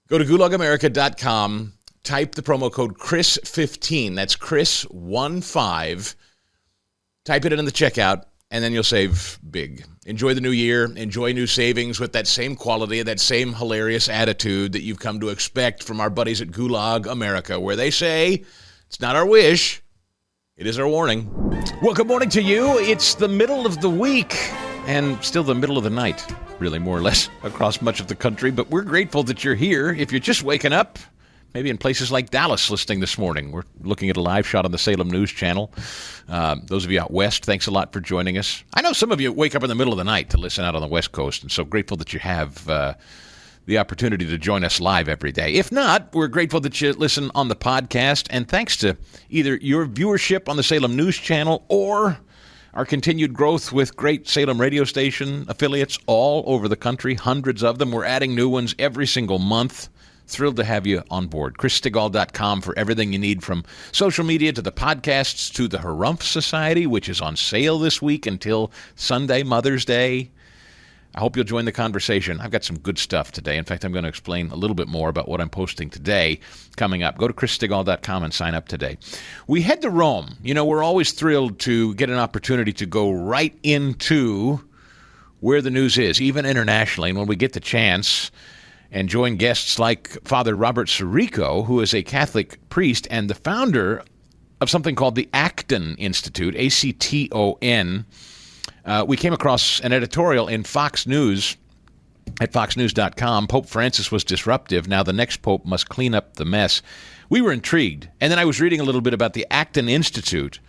go to gulagamerica.com, type the promo code Chris15. That's Chris15. Type it in the checkout, and then you'll save big. Enjoy the new year. Enjoy new savings with that same quality, that same hilarious attitude that you've come to expect from our buddies at Gulag America, where they say, it's not our wish, it is our warning. Well, good morning to you. It's the middle of the week, and still the middle of the night, really, more or less, across much of the country. But we're grateful that you're here. If you're just waking up, maybe in places like Dallas listening this morning. We're looking at a live shot on the Salem News Channel. Those of you out west, thanks a lot for joining us. I know some of you wake up in the middle of the night to listen out on the West Coast, and so grateful that you have the opportunity to join us live every day. If not, we're grateful that you listen on the podcast, and thanks to either your viewership on the Salem News Channel or our continued growth with great Salem radio station affiliates all over the country, hundreds of them. We're adding new ones every single month. Thrilled to have you on board. ChrisStigall.com for everything you need, from social media to the podcasts to the Harumph Society, which is on sale this week until Sunday, Mother's Day. I hope you'll join the conversation. I've got some good stuff today. In fact, I'm going to explain a little bit more about what I'm posting today coming up. Go to ChrisStigall.com and sign up today. We head to Rome. We're always thrilled to get an opportunity to go right into where the news is, even internationally. And when we get the chance, and join guests like Father Robert Sirico, who is a Catholic priest and the founder of something called the Acton Institute, A-C-T-O-N. We came across an editorial in Fox News at foxnews.com. Pope Francis was disruptive. Now the next pope must clean up the mess. We were intrigued. And then I was reading a little bit about the Acton Institute,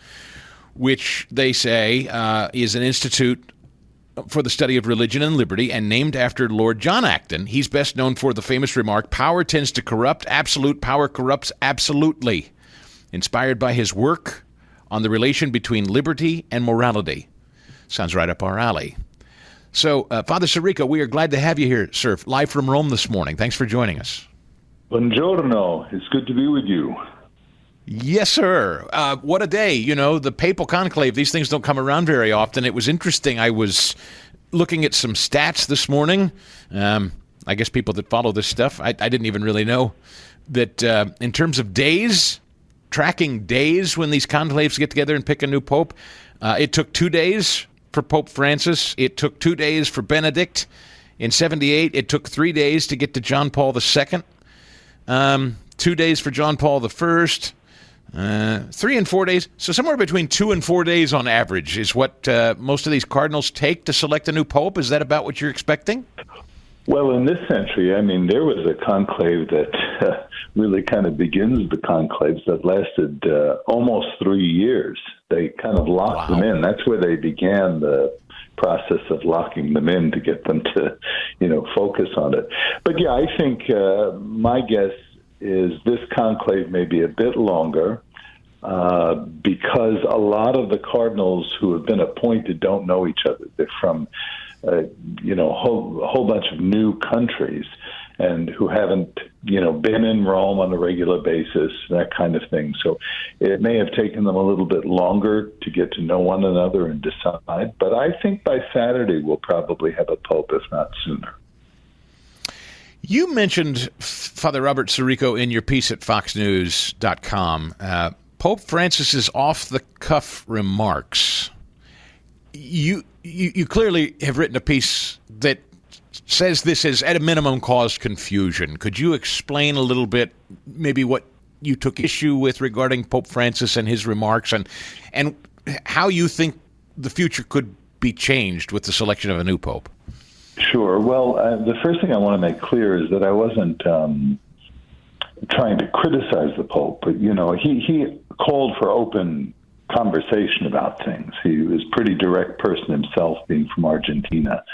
which they say is an institute for the study of religion and liberty, and named after Lord John Acton. He's best known for the famous remark, "Power tends to corrupt, absolute power corrupts absolutely," inspired by his work on the relation between liberty and morality. Sounds right up our alley. So, Father Sirico, we are glad to have you here, sir, live from Rome this morning. Thanks for joining us. Buongiorno. It's good to be with you. Yes, sir. What a day. The papal conclave, these things don't come around very often. It was interesting. I was looking at some stats this morning. I guess people that follow this stuff, I didn't even really know that in terms of days, tracking days when these conclaves get together and pick a new pope, it took 2 days for Pope Francis. It took 2 days for Benedict. In 78, it took 3 days to get to John Paul II. 2 days for John Paul I. 3 and 4 days. So somewhere between 2 and 4 days on average is what most of these cardinals take to select a new pope. Is that about what you're expecting? Well, in this century, I mean, there was a conclave that really kind of begins the conclaves that lasted almost 3 years. They kind of locked them in. That's where they began the process of locking them in to get them to, focus on it. But yeah, I think my guess is this conclave may be a bit longer because a lot of the cardinals who have been appointed don't know each other. They're from a whole bunch of new countries and who haven't, been in Rome on a regular basis, that kind of thing. So it may have taken them a little bit longer to get to know one another and decide. But I think by Saturday we'll probably have a pope, if not sooner. You mentioned Father Robert Sirico in your piece at foxnews.com. Pope Francis's off-the-cuff remarks. You clearly have written a piece that says this has, at a minimum, caused confusion. Could you explain a little bit maybe what you took issue with regarding Pope Francis and his remarks and how you think the future could be changed with the selection of a new pope? Sure. Well, the first thing I want to make clear is that I wasn't trying to criticize the Pope, but, he called for open conversation about things. He was a pretty direct person himself, being from Argentina.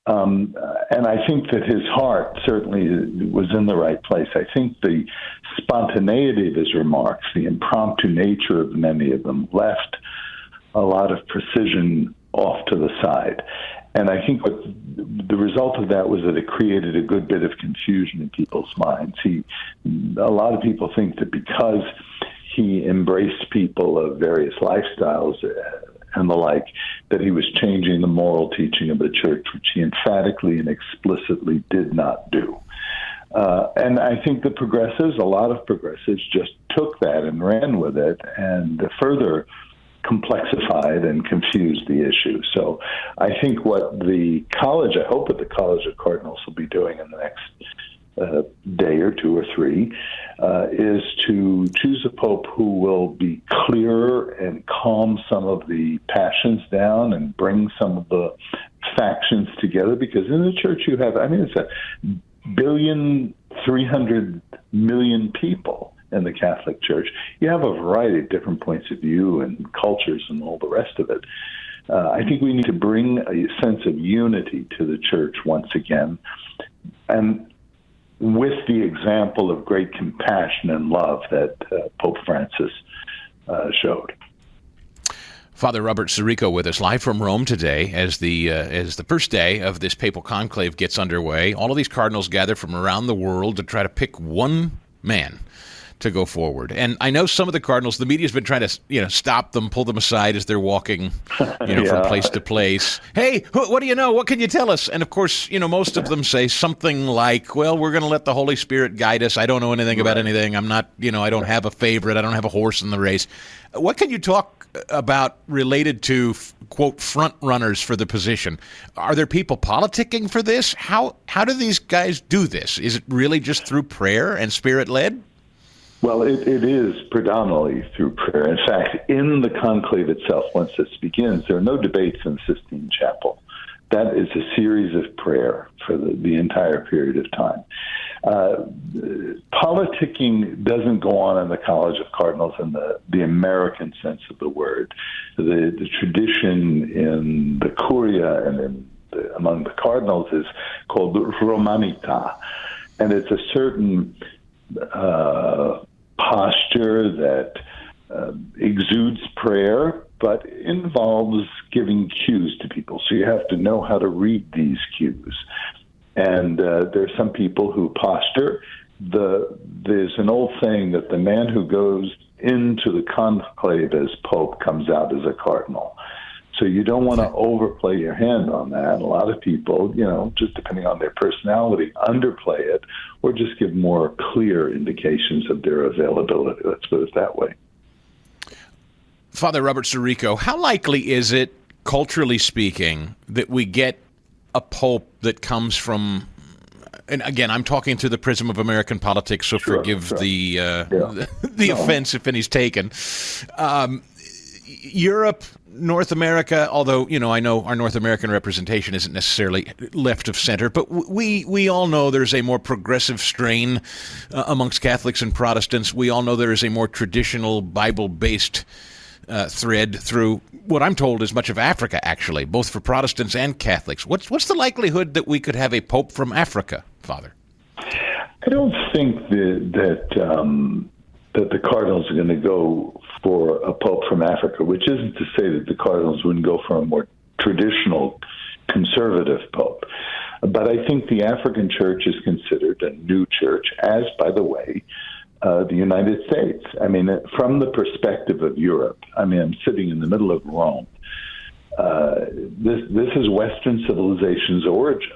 And I think that his heart certainly was in the right place. I think the spontaneity of his remarks, the impromptu nature of many of them, left a lot of precision off to the side. And I think what the result of that was that it created a good bit of confusion in people's minds. A lot of people think that because he embraced people of various lifestyles and the like, that he was changing the moral teaching of the church, which he emphatically and explicitly did not do. And I think a lot of progressives just took that and ran with it and further complexified and confused the issue. So I think I hope what the College of Cardinals will be doing in the next day or 2 or 3 is to choose a pope who will be clearer and calm some of the passions down and bring some of the factions together. Because in the church it's 1,300,000,000 people in the Catholic Church. You have a variety of different points of view and cultures and all the rest of it. I think we need to bring a sense of unity to the church once again, and with the example of great compassion and love that Pope Francis showed. Father Robert Sirico with us live from Rome today as the first day of this papal conclave gets underway. All of these cardinals gather from around the world to try to pick one man to go forward. And I know some of the cardinals, the media's been trying to, stop them, pull them aside as they're walking, from place to place. Hey, what do you know? What can you tell us? And of course, most of them say something like, well, we're going to let the Holy Spirit guide us. I don't know anything about anything. I'm not, I don't have a favorite. I don't have a horse in the race. What can you talk about related to, quote, front runners for the position? Are there people politicking for this? How do these guys do this? Is it really just through prayer and spirit-led? Well, it is predominantly through prayer. In fact, in the conclave itself, once this begins, there are no debates in the Sistine Chapel. That is a series of prayer for the entire period of time. Politicking doesn't go on in the College of Cardinals in the American sense of the word. The tradition in the Curia and among the cardinals is called Romanità, and it's a certain posture that exudes prayer, but involves giving cues to people. So you have to know how to read these cues. And there are some people who posture. There's an old saying that the man who goes into the conclave as pope comes out as a cardinal. So you don't want to overplay your hand on that. A lot of people, just depending on their personality, underplay it or just give more clear indications of their availability. Let's put it that way. Father Robert Sirico, how likely is it, culturally speaking, that we get a pope that comes from and again, I'm talking through the prism of American politics, so forgive the offense if any's taken. Europe, North America, although, I know our North American representation isn't necessarily left of center, but we all know there's a more progressive strain amongst Catholics and Protestants. We all know there is a more traditional Bible-based thread through what I'm told is much of Africa, actually, both for Protestants and Catholics. What's the likelihood that we could have a pope from Africa, Father? I don't think that the Cardinals are going to go for a pope from Africa, which isn't to say that the Cardinals wouldn't go for a more traditional conservative pope. But I think the African church is considered a new church, as, by the way, the United States. I mean, from the perspective of Europe, I'm sitting in the middle of Rome. This is Western civilization's origin.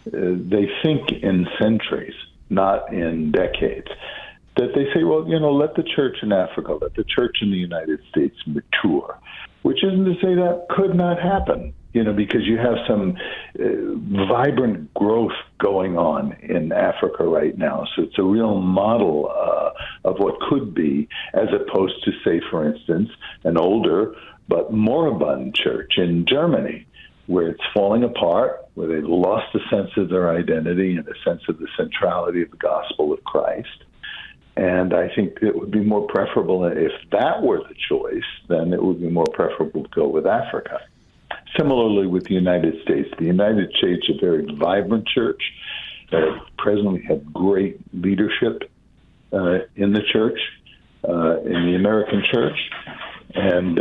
They think in centuries, not in decades. That they say, well, let the church in Africa, let the church in the United States mature, which isn't to say that could not happen, because you have some vibrant growth going on in Africa right now. So it's a real model of what could be, as opposed to, say, for instance, an older but moribund church in Germany, where it's falling apart, where they've lost a sense of their identity and a sense of the centrality of the gospel of Christ. And I think it would be more preferable, if that were the choice, then it would be more preferable to go with Africa. Similarly with the United States. The United States is a very vibrant church. Presently have great leadership in the church, in the American church. And,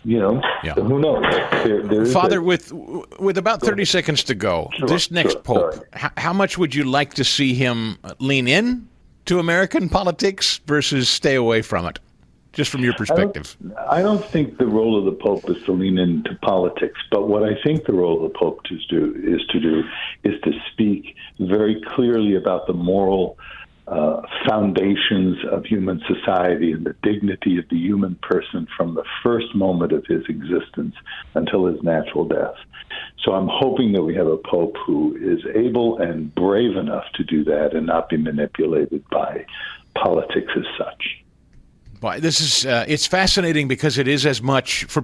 who knows? Father, with about 30 seconds to go, this next pope, how much would you like to see him lean in to American politics versus stay away from it, just from your perspective? I don't think the role of the pope is to lean into politics, but what I think the role of the pope is to speak very clearly about the moral foundations of human society and the dignity of the human person from the first moment of his existence until his natural death. So I'm hoping that we have a pope who is able and brave enough to do that and not be manipulated by politics as such. Boy, this is it's fascinating because it is as much for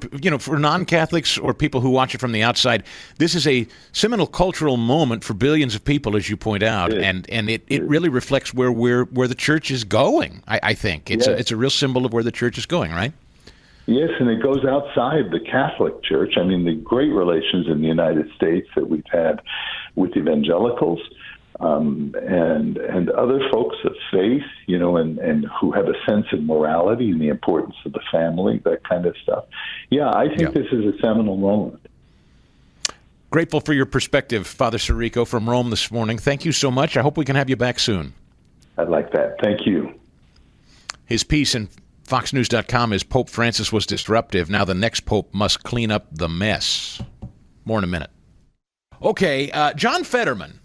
non-Catholics or people who watch it from the outside. This is a seminal cultural moment for billions of people, as you point out, and it really reflects where the church is going. I think it's a real symbol of where the church is going, right? Yes, and it goes outside the Catholic Church. I mean, the great relations in the United States that we've had with evangelicals. And other folks of faith, and who have a sense of morality and the importance of the family, that kind of stuff. Yeah, I think this is a seminal moment. Grateful for your perspective, Father Sirico from Rome this morning. Thank you so much. I hope we can have you back soon. I'd like that. Thank you. His piece in FoxNews.com is Pope Francis was disruptive. Now the next pope must clean up the mess. More in a minute. Okay, John Fetterman.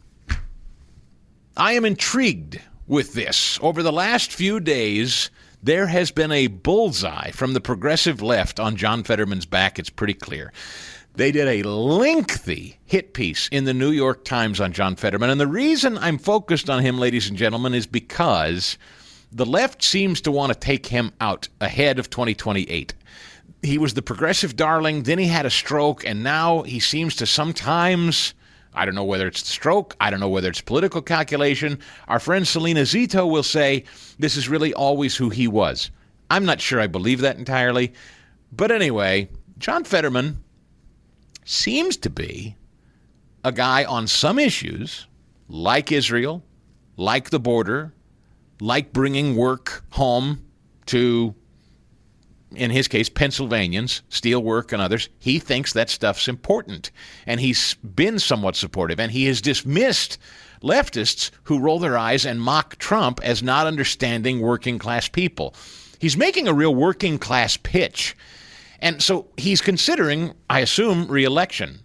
I am intrigued with this. Over the last few days, there has been a bullseye from the progressive left on John Fetterman's back. It's pretty clear. They did a lengthy hit piece in the New York Times on John Fetterman. And the reason I'm focused on him, ladies and gentlemen, is because the left seems to want to take him out ahead of 2028. He was the progressive darling, then he had a stroke, and now he seems to sometimes... I don't know whether it's the stroke. I don't know whether it's political calculation. Our friend Selena Zito will say this is really always who he was. I'm not sure I believe that entirely. But anyway, John Fetterman seems to be a guy on some issues, like Israel, like the border, like bringing work home to, in his case, Pennsylvanians, steel work and others. He thinks that stuff's important, and he's been somewhat supportive, and he has dismissed leftists who roll their eyes and mock Trump as not understanding working-class people. He's making a real working-class pitch, and so he's considering, I assume, re-election.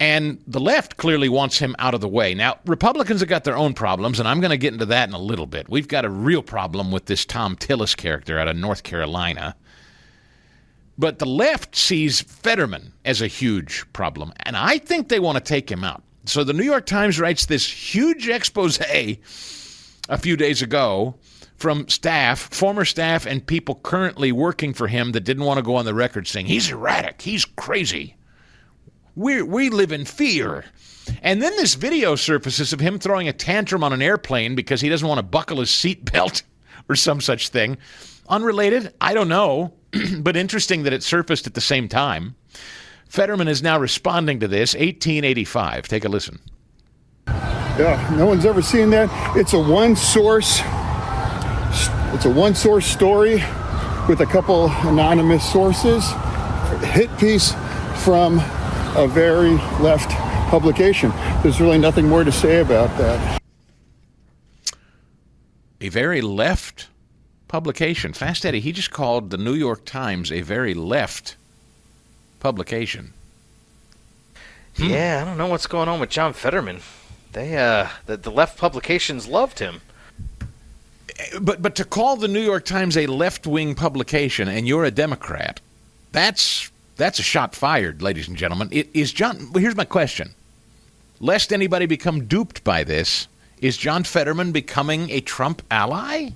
And the left clearly wants him out of the way. Now, Republicans have got their own problems, and I'm going to get into that in a little bit. We've got a real problem with this Tom Tillis character out of North Carolina. But the left sees Fetterman as a huge problem, and I think they want to take him out. So the New York Times writes this huge expose a few days ago from staff, former staff, and people currently working for him that didn't want to go on the record saying, he's erratic, he's crazy. We live in fear. And then this video surfaces of him throwing a tantrum on an airplane because he doesn't want to buckle his seatbelt or some such thing. Unrelated? I don't know, but interesting that it surfaced at the same time. Fetterman is now responding to this, 1885. Take a listen. Yeah, no one's ever seen that. It's a one-source story with a couple anonymous sources. Hit piece from a very left publication. There's really nothing more to say about that. A very left publication. Fast Eddie, he just called the New York Times a very left publication. Yeah, I don't know what's going on with John Fetterman. They, the left publications loved him. But to call the New York Times a left-wing publication and you're a Democrat, that's a shot fired, ladies and gentlemen. Here's my question. Lest anybody become duped by this, is John Fetterman becoming a Trump ally?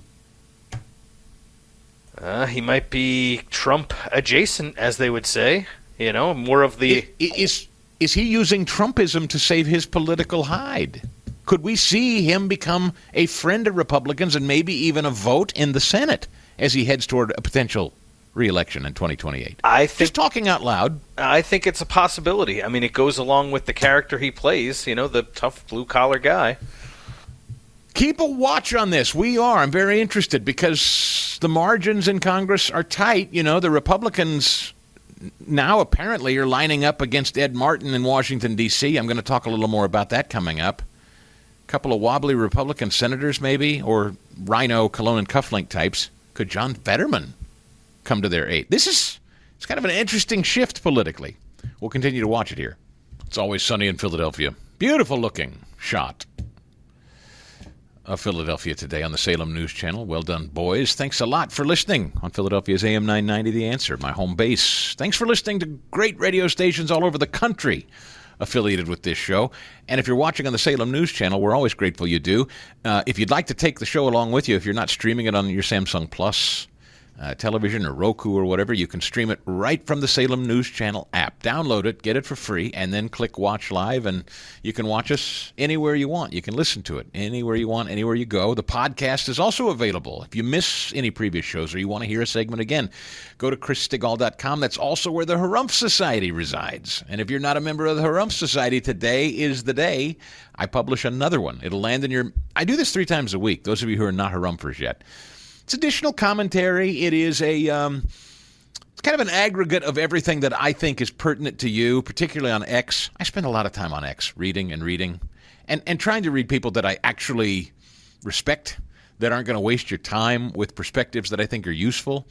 He might be Trump adjacent, as they would say. You know, more of the... Is he using Trumpism to save his political hide? Could we see him become a friend of Republicans and maybe even a vote in the Senate as he heads toward a potential re-election in 2028? Just talking out loud. I think it's a possibility. I mean, it goes along with the character he plays, you know, the tough blue-collar guy. Keep a watch on this. We are. I'm very interested because the margins in Congress are tight. You know, the Republicans now apparently are lining up against Ed Martin in Washington, D.C. I'm going to talk a little more about that coming up. A couple of wobbly Republican senators maybe, or rhino, cologne, and cufflink types. Could John Fetterman come to their aid? It's kind of an interesting shift politically. We'll continue to watch it here. It's always sunny in Philadelphia. Beautiful looking shot of Philadelphia today on the Salem News Channel. Well done, boys. Thanks a lot for listening on Philadelphia's AM 990 The Answer, my home base. Thanks for listening to great radio stations all over the country affiliated with this show. And if you're watching on the Salem News Channel, we're always grateful you do. If you'd like to take the show along with you, if you're not streaming it on your Samsung Plus television or Roku or whatever, you can stream it right from the Salem News Channel app. Download it, get it for free, and then click Watch Live, and you can watch us anywhere you want. You can listen to it anywhere you want, anywhere you go. The podcast is also available. If you miss any previous shows or you want to hear a segment again, go to chrisstigall.com. That's also where the Harumph Society resides. And if you're not a member of the Harumph Society, today is the day I publish another one. It'll land in your... I do this 3 times a week, those of you who are not Harumphers yet. It's additional commentary. It is it's kind of an aggregate of everything that I think is pertinent to you, particularly on X. I spend a lot of time on X, reading and trying to read people that I actually respect, that aren't going to waste your time with perspectives that I think are useful.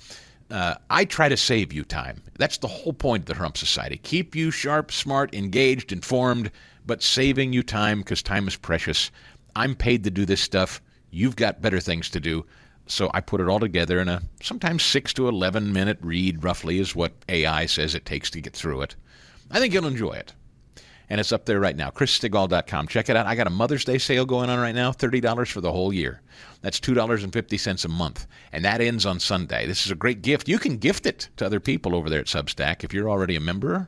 I try to save you time. That's the whole point of the Harumph Society. Keep you sharp, smart, engaged, informed, but saving you time because time is precious. I'm paid to do this stuff. You've got better things to do. So I put it all together in a sometimes 6 to 11 minute read, roughly, is what AI says it takes to get through it. I think you'll enjoy it. And it's up there right now, chrisstigall.com. Check it out. I got a Mother's Day sale going on right now, $30 for the whole year. That's $2.50 a month. And that ends on Sunday. This is a great gift. You can gift it to other people over there at Substack if you're already a member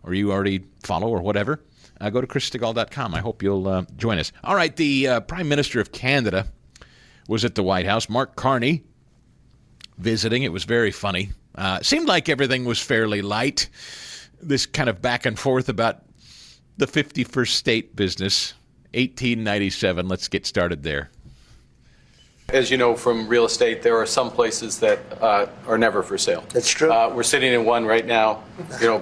or you already follow or whatever. Go to chrisstigall.com. I hope you'll join us. All right, the Prime Minister of Canada was at the White House. Mark Carney visiting. It was very funny. Seemed like everything was fairly light. This kind of back and forth about the 51st state business, 1897. Let's get started there. As you know from real estate, there are some places that are never for sale. That's true. We're sitting in one right now,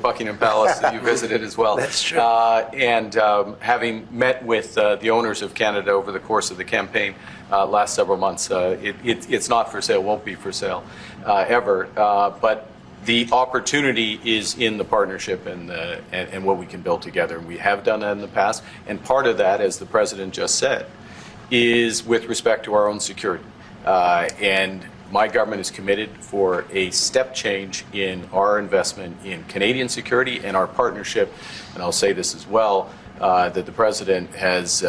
Buckingham Palace that you visited as well. That's true. And having met with the owners of Canada over the course of the campaign last several months, it's not for sale, won't be for sale ever. But the opportunity is in the partnership and what we can build together. And we have done that in the past. And part of that, as the president just said, is with respect to our own security. And my government is committed for a step change in our investment in Canadian security and our partnership, and I'll say this as well, that the president has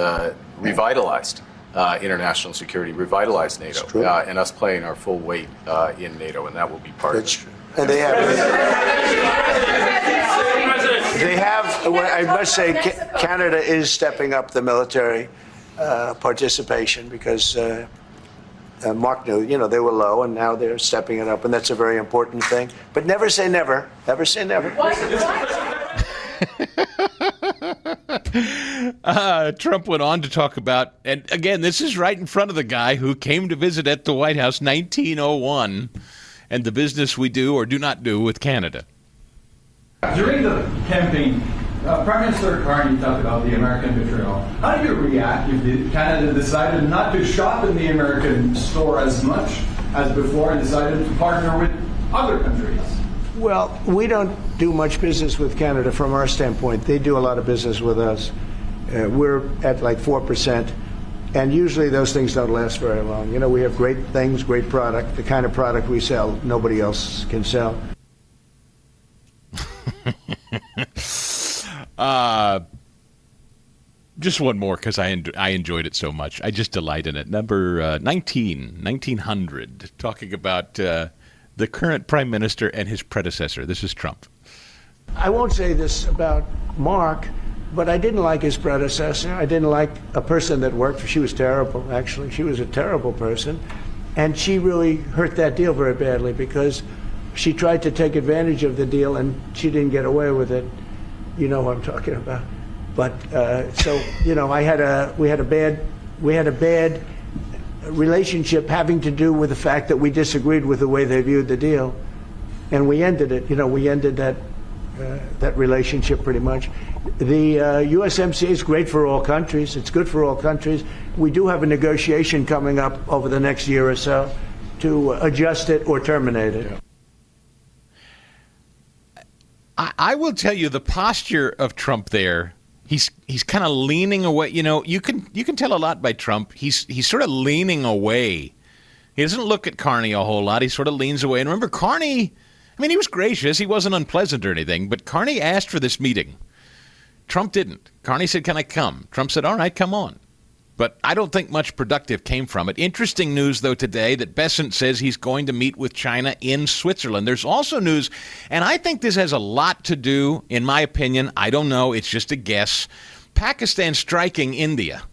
revitalized international security, revitalized NATO, and us playing our full weight in NATO, and that will be part of it. And they have, I must say, Canada is stepping up the military participation because Mark knew, they were low, and now they're stepping it up, and that's a very important thing. But never say never. Never say never. Trump went on to talk about, and again, this is right in front of the guy who came to visit at the White House 1901, and the business we do or do not do with Canada. During the campaign, Prime Minister Carney talked about the American betrayal. How do you react if Canada decided not to shop in the American store as much as before and decided to partner with other countries? Well, we don't do much business with Canada from our standpoint. They do a lot of business with us. We're at like 4%, and usually those things don't last very long. We have great things, great product. The kind of product we sell, nobody else can sell. Just one more because I enjoyed it so much. I just delight in it. Number 1900, talking about the current prime minister and his predecessor. This is Trump. I won't say this about Mark, but I didn't like his predecessor. I didn't like a person that worked for. She was terrible, actually. She was a terrible person. And she really hurt that deal very badly because she tried to take advantage of the deal and she didn't get away with it. You know what I'm talking about. But we had a bad relationship having to do with the fact that we disagreed with the way they viewed the deal, and we ended it. We ended that relationship pretty much. The USMCA is great for all countries. It's good for all countries. We do have a negotiation coming up over the next year or so to adjust it or terminate it. I will tell you the posture of Trump there. He's kind of leaning away. You can tell a lot by Trump. He's sort of leaning away. He doesn't look at Carney a whole lot. He sort of leans away. And remember, Carney, he was gracious. He wasn't unpleasant or anything. But Carney asked for this meeting. Trump didn't. Carney said, "Can I come?" Trump said, "All right, come on." But I don't think much productive came from it. Interesting news, though, today that Bessent says he's going to meet with China in Switzerland. There's also news, and I think this has a lot to do, in my opinion, I don't know, it's just a guess, Pakistan striking India.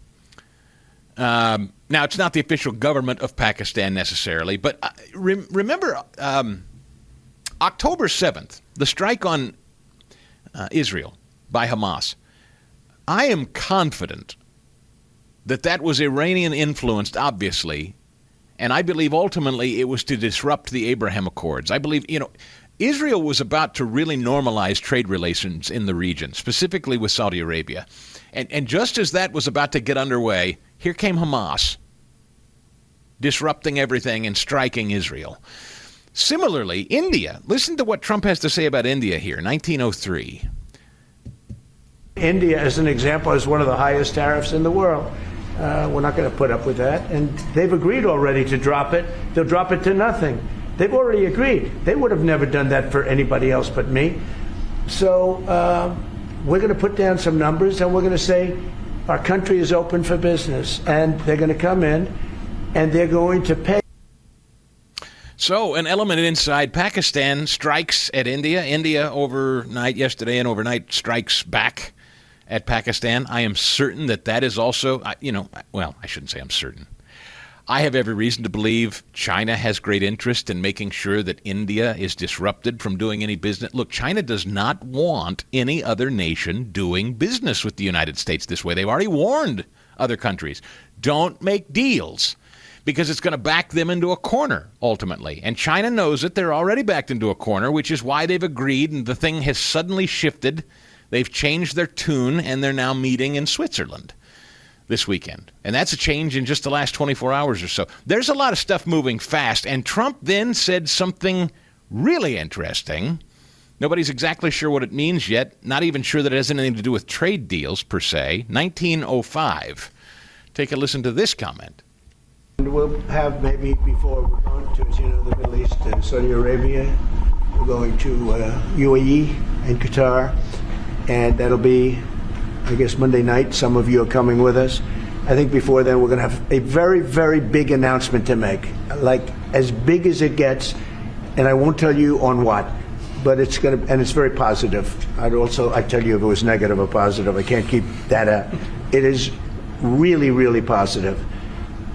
Now, it's not the official government of Pakistan necessarily, but remember October 7th, the strike on Israel by Hamas. I am confident that was Iranian-influenced, obviously, and I believe ultimately it was to disrupt the Abraham Accords. I believe, Israel was about to really normalize trade relations in the region, specifically with Saudi Arabia. And just as that was about to get underway, here came Hamas, disrupting everything and striking Israel. Similarly, India. Listen to what Trump has to say about India here, 1903. India, as an example, is one of the highest tariffs in the world. We're not going to put up with that. And they've agreed already to drop it. They'll drop it to nothing. They've already agreed. They would have never done that for anybody else but me. So we're going to put down some numbers, and we're going to say our country is open for business. And they're going to come in, and they're going to pay. So an element inside Pakistan strikes at India. India overnight, yesterday and overnight, strikes back at Pakistan. I am certain that is also, I shouldn't say I'm certain. I have every reason to believe China has great interest in making sure that India is disrupted from doing any business. Look, China does not want any other nation doing business with the United States this way. They've already warned other countries, don't make deals, because it's going to back them into a corner, ultimately. And China knows it. They're already backed into a corner, which is why they've agreed, and the thing has suddenly shifted. They've changed their tune, and they're now meeting in Switzerland this weekend. And that's a change in just the last 24 hours or so. There's a lot of stuff moving fast, and Trump then said something really interesting. Nobody's exactly sure what it means yet, not even sure that it has anything to do with trade deals, per se. 1905. Take a listen to this comment. And we'll have maybe before we're going to, as you know, the Middle East and Saudi Arabia. We're going to UAE and Qatar, and that'll be I guess Monday night, some of you are coming with us. I think before then we're going to have a very, very big announcement to make, like as big as it gets, and I won't tell you on what, but it's going to, and it's very positive. I'd tell you if it was negative or positive. I can't keep that out. It is really, really positive.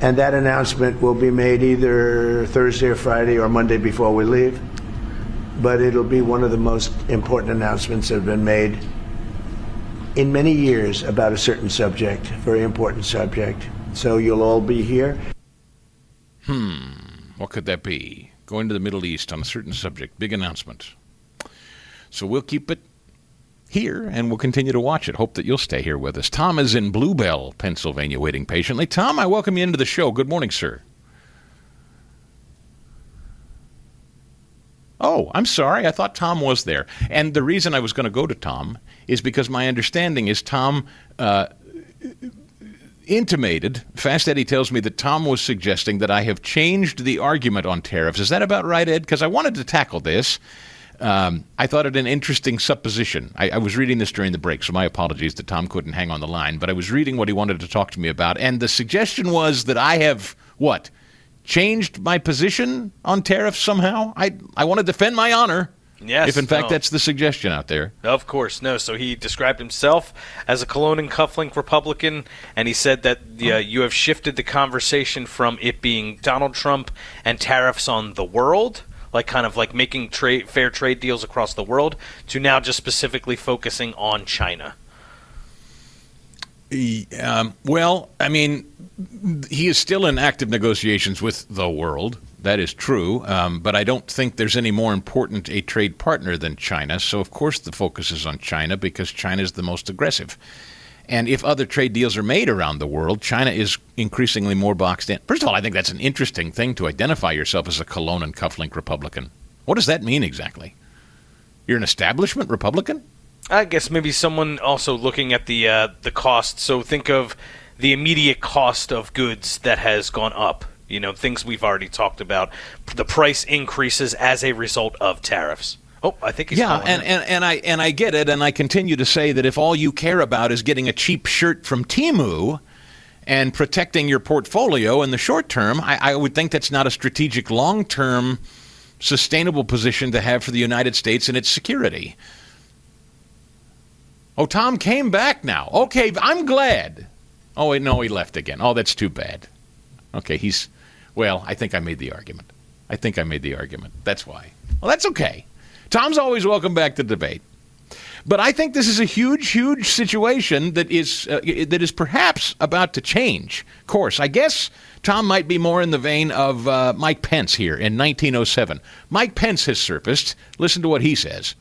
And that announcement will be made either Thursday or Friday or Monday before we leave. But it'll be one of the most important announcements that have been made in many years about a certain subject, very important subject. So you'll all be here. What could that be? Going to the Middle East on a certain subject. Big announcement. So we'll keep it here, and we'll continue to watch it. Hope that you'll stay here with us. Tom is in Bluebell, Pennsylvania, waiting patiently. Tom, I welcome you into the show. Good morning, sir. Oh, I'm sorry. I thought Tom was there. And the reason I was going to go to Tom is because my understanding is Tom intimated, Fast Eddie tells me that Tom was suggesting that I have changed the argument on tariffs. Is that about right, Ed? Because I wanted to tackle this. I thought it an interesting supposition. I was reading this during the break, so my apologies that Tom couldn't hang on the line, but I was reading what he wanted to talk to me about, and the suggestion was that I have, changed my position on tariffs somehow? I want to defend my honor. Yes. If in fact that's the suggestion out there. Of course, no. So he described himself as a cologne and cufflink Republican, and he said that you have shifted the conversation from it being Donald Trump and tariffs on the world, kind of making fair trade deals across the world, to now just specifically focusing on China. Well, I mean, he is still in active negotiations with the world. That is true, but I don't think there's any more important a trade partner than China. So, of course, the focus is on China because China is the most aggressive. And if other trade deals are made around the world, China is increasingly more boxed in. First of all, I think that's an interesting thing to identify yourself as a cologne and cufflink Republican. What does that mean exactly? You're an establishment Republican? I guess maybe someone also looking at the cost. So think of the immediate cost of goods that has gone up. Things we've already talked about. The price increases as a result of tariffs. Oh, I think he's calling in. and I get it, and I continue to say that if all you care about is getting a cheap shirt from Temu and protecting your portfolio in the short term, I would think that's not a strategic, long-term, sustainable position to have for the United States and its security. Oh, Tom came back now. Okay, I'm glad. Oh, wait, no, he left again. Oh, that's too bad. Okay, I think I made the argument. That's why. Well, that's okay. Tom's always welcome back to debate. But I think this is a huge, huge situation that is perhaps about to change course. I guess Tom might be more in the vein of Mike Pence here in 1907. Mike Pence has surfaced. Listen to what he says.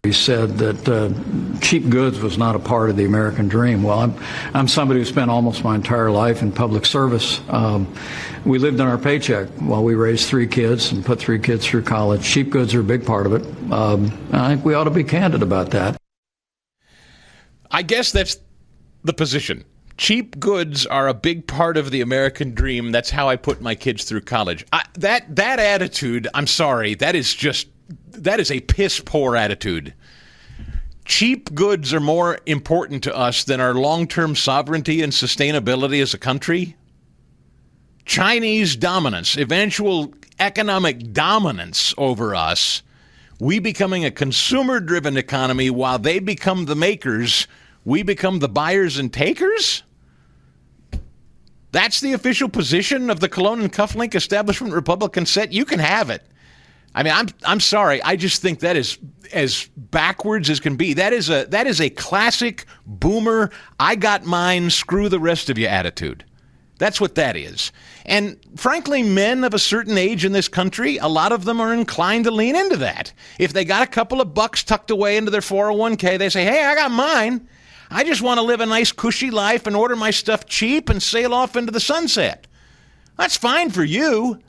He said that cheap goods was not a part of the American dream. Well, I'm somebody who spent almost my entire life in public service. We lived on our paycheck while we raised 3 kids and put 3 kids through college. Cheap goods are a big part of it. I think we ought to be candid about that. I guess that's the position. Cheap goods are a big part of the American dream. That's how I put my kids through college. That attitude, I'm sorry, that is a piss-poor attitude. Cheap goods are more important to us than our long-term sovereignty and sustainability as a country. Chinese dominance, eventual economic dominance over us, we becoming a consumer-driven economy while they become the makers, we become the buyers and takers? That's the official position of the cologne and cufflink establishment Republican set? You can have it. I mean, I'm sorry. I just think that is as backwards as can be. That is a classic boomer, I got mine, screw the rest of you attitude. That's what that is. And frankly, men of a certain age in this country, a lot of them are inclined to lean into that. If they got a couple of bucks tucked away into their 401k, they say, hey, I got mine. I just want to live a nice, cushy life and order my stuff cheap and sail off into the sunset. That's fine for you.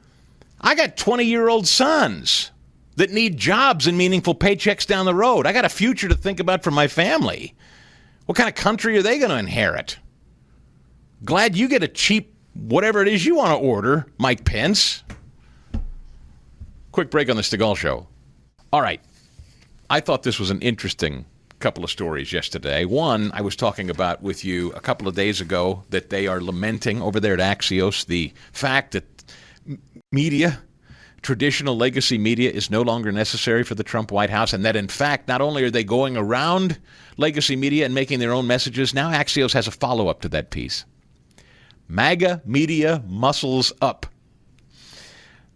I got 20-year-old sons that need jobs and meaningful paychecks down the road. I got a future to think about for my family. What kind of country are they going to inherit? Glad you get a cheap whatever it is you want to order, Mike Pence. Quick break on the Stigall Show. All right. I thought this was an interesting couple of stories yesterday. One, I was talking about with you a couple of days ago that they are lamenting over there at Axios the fact that media, traditional legacy media, is no longer necessary for the Trump White House, and that, in fact, not only are they going around legacy media and making their own messages, now Axios has a follow-up to that piece. MAGA media muscles up.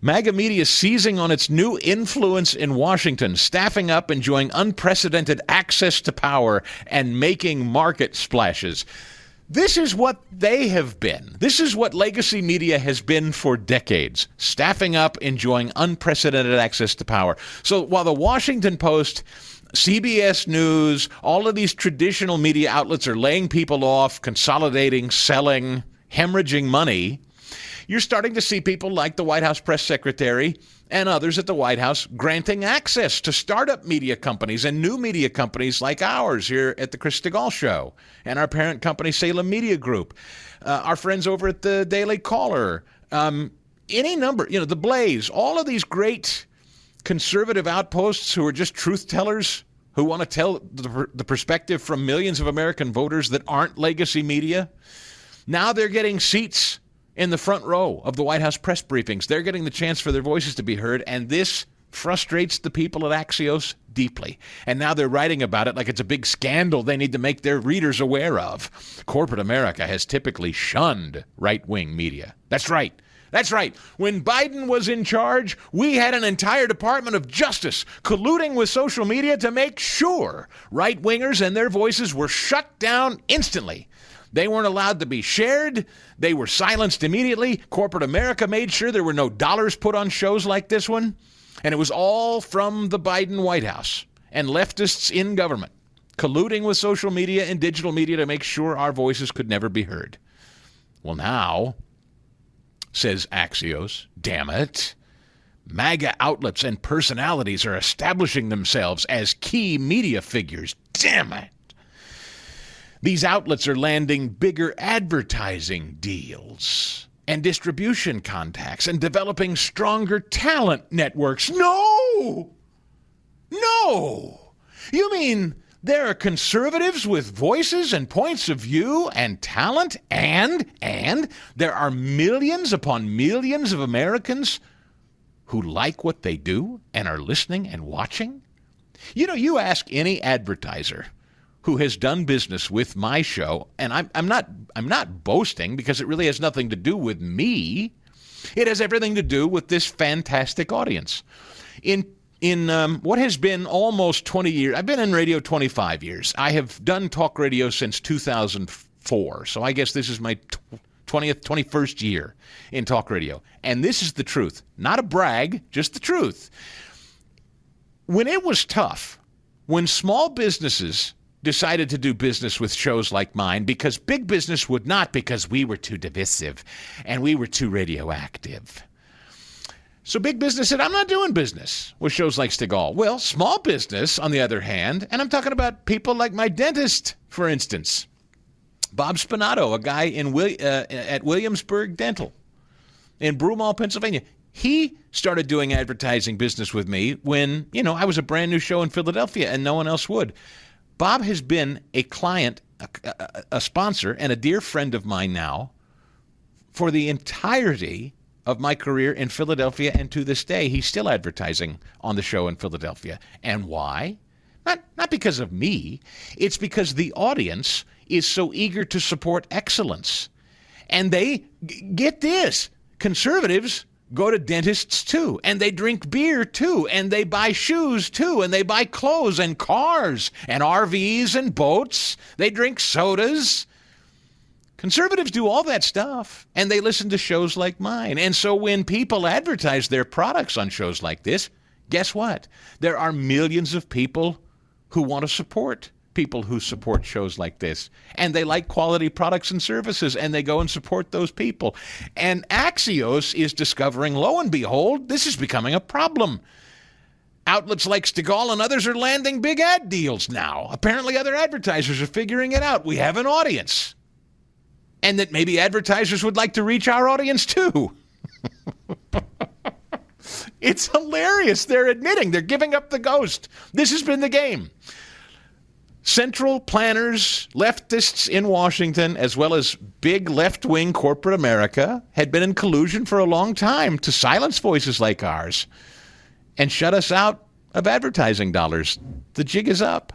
MAGA media seizing on its new influence in Washington, staffing up, enjoying unprecedented access to power, and making market splashes. This is what they have been. This is what legacy media has been for decades. Staffing up, enjoying unprecedented access to power. So while the Washington Post, CBS News, all of these traditional media outlets are laying people off, consolidating, selling, hemorrhaging money, you're starting to see people like the White House press secretary and others at the White House granting access to startup media companies and new media companies like ours here at the Chris Stigall Show and our parent company, Salem Media Group, our friends over at the Daily Caller, any number, the Blaze, all of these great conservative outposts who are just truth tellers who want to tell the perspective from millions of American voters that aren't legacy media. Now they're getting seats in the front row of the White House press briefings. They're getting the chance for their voices to be heard, and this frustrates the people at Axios deeply. And now they're writing about it like it's a big scandal they need to make their readers aware of. Corporate America has typically shunned right-wing media. That's right. That's right. When Biden was in charge, we had an entire Department of Justice colluding with social media to make sure right-wingers and their voices were shut down instantly. They weren't allowed to be shared. They were silenced immediately. Corporate America made sure there were no dollars put on shows like this one. And it was all from the Biden White House and leftists in government colluding with social media and digital media to make sure our voices could never be heard. Well, now, says Axios, damn it, MAGA outlets and personalities are establishing themselves as key media figures. Damn it. These outlets are landing bigger advertising deals and distribution contacts and developing stronger talent networks. No! You mean there are conservatives with voices and points of view and talent, and there are millions upon millions of Americans who like what they do and are listening and watching? You ask any advertiser who has done business with my show, and I'm not boasting because it really has nothing to do with me. It has everything to do with this fantastic audience. In what has been almost 20 years, I've been in radio 25 years. I have done talk radio since 2004, so I guess this is my 21st year in talk radio. And this is the truth, not a brag, just the truth. When it was tough, when small businesses decided to do business with shows like mine because big business would not, because we were too divisive and we were too radioactive. So big business said, I'm not doing business with shows like Stigall. Well, small business, on the other hand, and I'm talking about people like my dentist, for instance, Bob Spinato, a guy at Williamsburg Dental in Broomall, Pennsylvania. He started doing advertising business with me when, I was a brand new show in Philadelphia and no one else would. Bob has been a client, a sponsor, and a dear friend of mine now for the entirety of my career in Philadelphia, and to this day, he's still advertising on the show in Philadelphia. And why? Not because of me. It's because the audience is so eager to support excellence. And they, get this, conservatives go to dentists too, and they drink beer too, and they buy shoes too, and they buy clothes and cars and RVs and boats. They drink sodas. Conservatives do all that stuff, and they listen to shows like mine. And so when people advertise their products on shows like this, guess what? There are millions of people who want to support people who support shows like this. And they like quality products and services, and they go and support those people. And Axios is discovering, lo and behold, this is becoming a problem. Outlets like Stigall and others are landing big ad deals now. Apparently other advertisers are figuring it out. We have an audience. And that maybe advertisers would like to reach our audience too. It's hilarious. They're admitting, they're giving up the ghost. This has been the game. Central planners, leftists in Washington, as well as big left-wing corporate America, had been in collusion for a long time to silence voices like ours and shut us out of advertising dollars. The jig is up.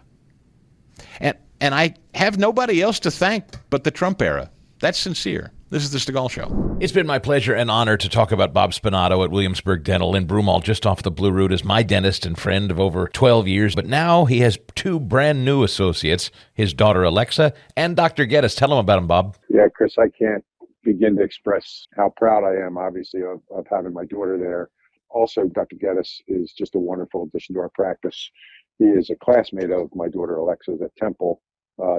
And I have nobody else to thank but the Trump era. That's sincere. This is the Stigall Show. It's been my pleasure and honor to talk about Bob Spinato at Williamsburg Dental in Broomall, just off the Blue Route, as my dentist and friend of over 12 years. But now he has two brand new associates, his daughter Alexa and Dr. Geddes. Tell him about him, Bob. Yeah, Chris, I can't begin to express how proud I am, obviously, of having my daughter there. Also, Dr. Geddes is just a wonderful addition to our practice. He is a classmate of my daughter Alexa's at Temple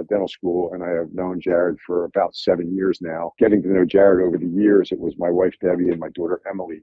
Dental School, and I have known Jared for about 7 years now. Getting to know Jared over the years, it was my wife Debbie and my daughter Emily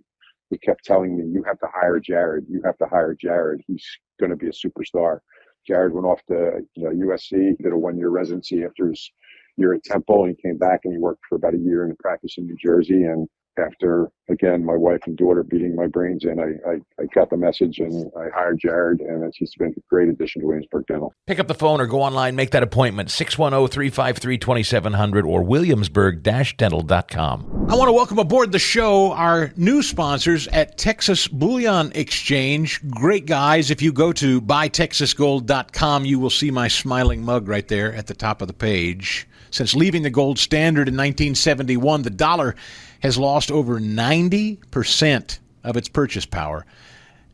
who kept telling me, "You have to hire Jared. You have to hire Jared. He's going to be a superstar." Jared went off to USC, did a 1-year residency after his year at Temple. He came back and he worked for about a year in practice in New Jersey. And after, again, my wife and daughter beating my brains in, I got the message and I hired Jared, and he's been a great addition to Williamsburg Dental. Pick up the phone or go online, make that appointment, 610-353-2700 or williamsburg-dental.com. I want to welcome aboard the show our new sponsors at Texas Bullion Exchange. Great guys. If you go to buytexasgold.com, you will see my smiling mug right there at the top of the page. Since leaving the gold standard in 1971, the dollar has lost over 90% of its purchase power.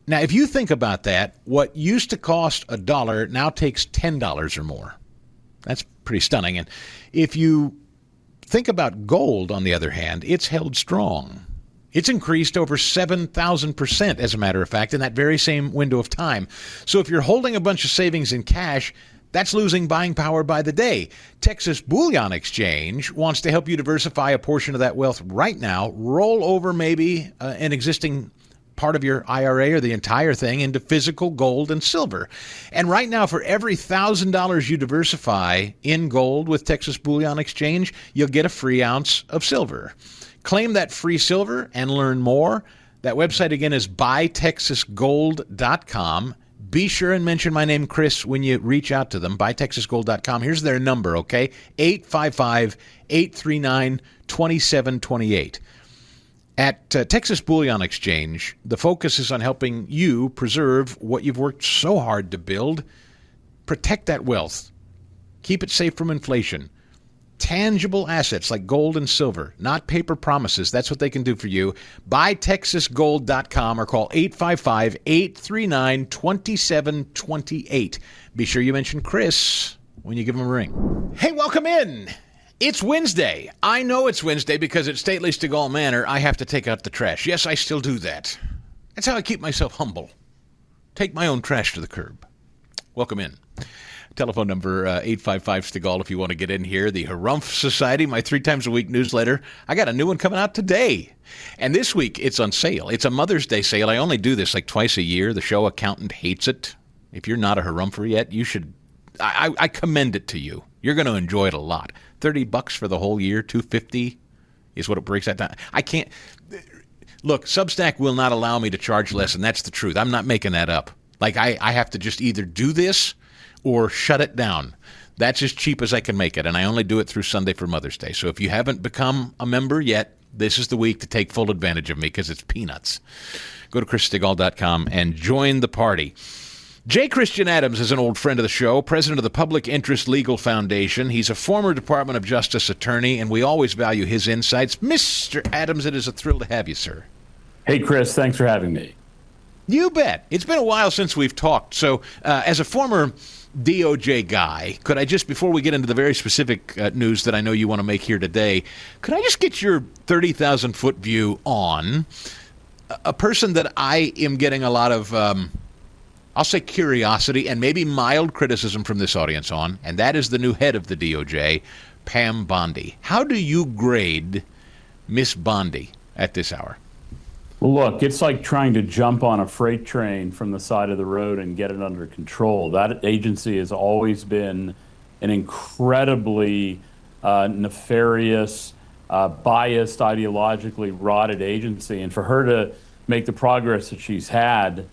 Now, if you think about that, what used to cost $1 now takes $10 or more. That's pretty stunning. And if you think about gold, on the other hand, it's held strong. It's increased over 7,000%, as a matter of fact, in that very same window of time. So if you're holding a bunch of savings in cash, that's losing buying power by the day. Texas Bullion Exchange wants to help you diversify a portion of that wealth right now. Roll over maybe an existing part of your IRA or the entire thing into physical gold and silver. And right now, for every $1,000 you diversify in gold with Texas Bullion Exchange, you'll get a free ounce of silver. Claim that free silver and learn more. That website again is buytexasgold.com. Be sure and mention my name, Chris, when you reach out to them, buytexasgold.com. Here's their number, okay? 855-839-2728. At Texas Bullion Exchange, the focus is on helping you preserve what you've worked so hard to build. Protect that wealth. Keep it safe from inflation. Tangible assets like gold and silver, not paper promises. That's what they can do for you. BuyTexasGold.com or call 855-839-2728. Be sure you mention Chris when you give him a ring. Hey, welcome in. It's Wednesday. I know it's Wednesday because at Stately Stigall Manor, I have to take out the trash. Yes, I still do that. That's how I keep myself humble. Take my own trash to the curb. Welcome in. Telephone number 855-STIGAL if you want to get in here. The Harumph Society, my 3 times a week newsletter. I got a new one coming out today. And this week, it's on sale. It's a Mother's Day sale. I only do this like twice a year. The show Accountant hates it. If you're not a Harumpher yet, you should. I commend it to you. You're going to enjoy it a lot. $30 for the whole year, $250 is what it breaks that down. I can't. Look, Substack will not allow me to charge less, and that's the truth. I'm not making that up. Like, I have to just either do this or shut it down. That's as cheap as I can make it, and I only do it through Sunday for Mother's Day. So if you haven't become a member yet, this is the week to take full advantage of me because it's peanuts. Go to chrisstigall.com and join the party. J. Christian Adams is an old friend of the show, president of the Public Interest Legal Foundation. He's a former Department of Justice attorney, and we always value his insights. Mr. Adams, it is a thrill to have you, sir. Hey, Chris, thanks for having me. You bet. It's been a while since we've talked. So as a former DOJ guy, could I just, before we get into the very specific news that I know you want to make here today, could I just get your 30,000-foot view on a person that I am getting a lot of, I'll say curiosity and maybe mild criticism from this audience on, and that is the new head of the DOJ, Pam Bondi. How do you grade Miss Bondi at this hour? Well, look, it's like trying to jump on a freight train from the side of the road and get it under control. That agency has always been an incredibly nefarious, biased, ideologically rotted agency. And for her to make the progress that she's had,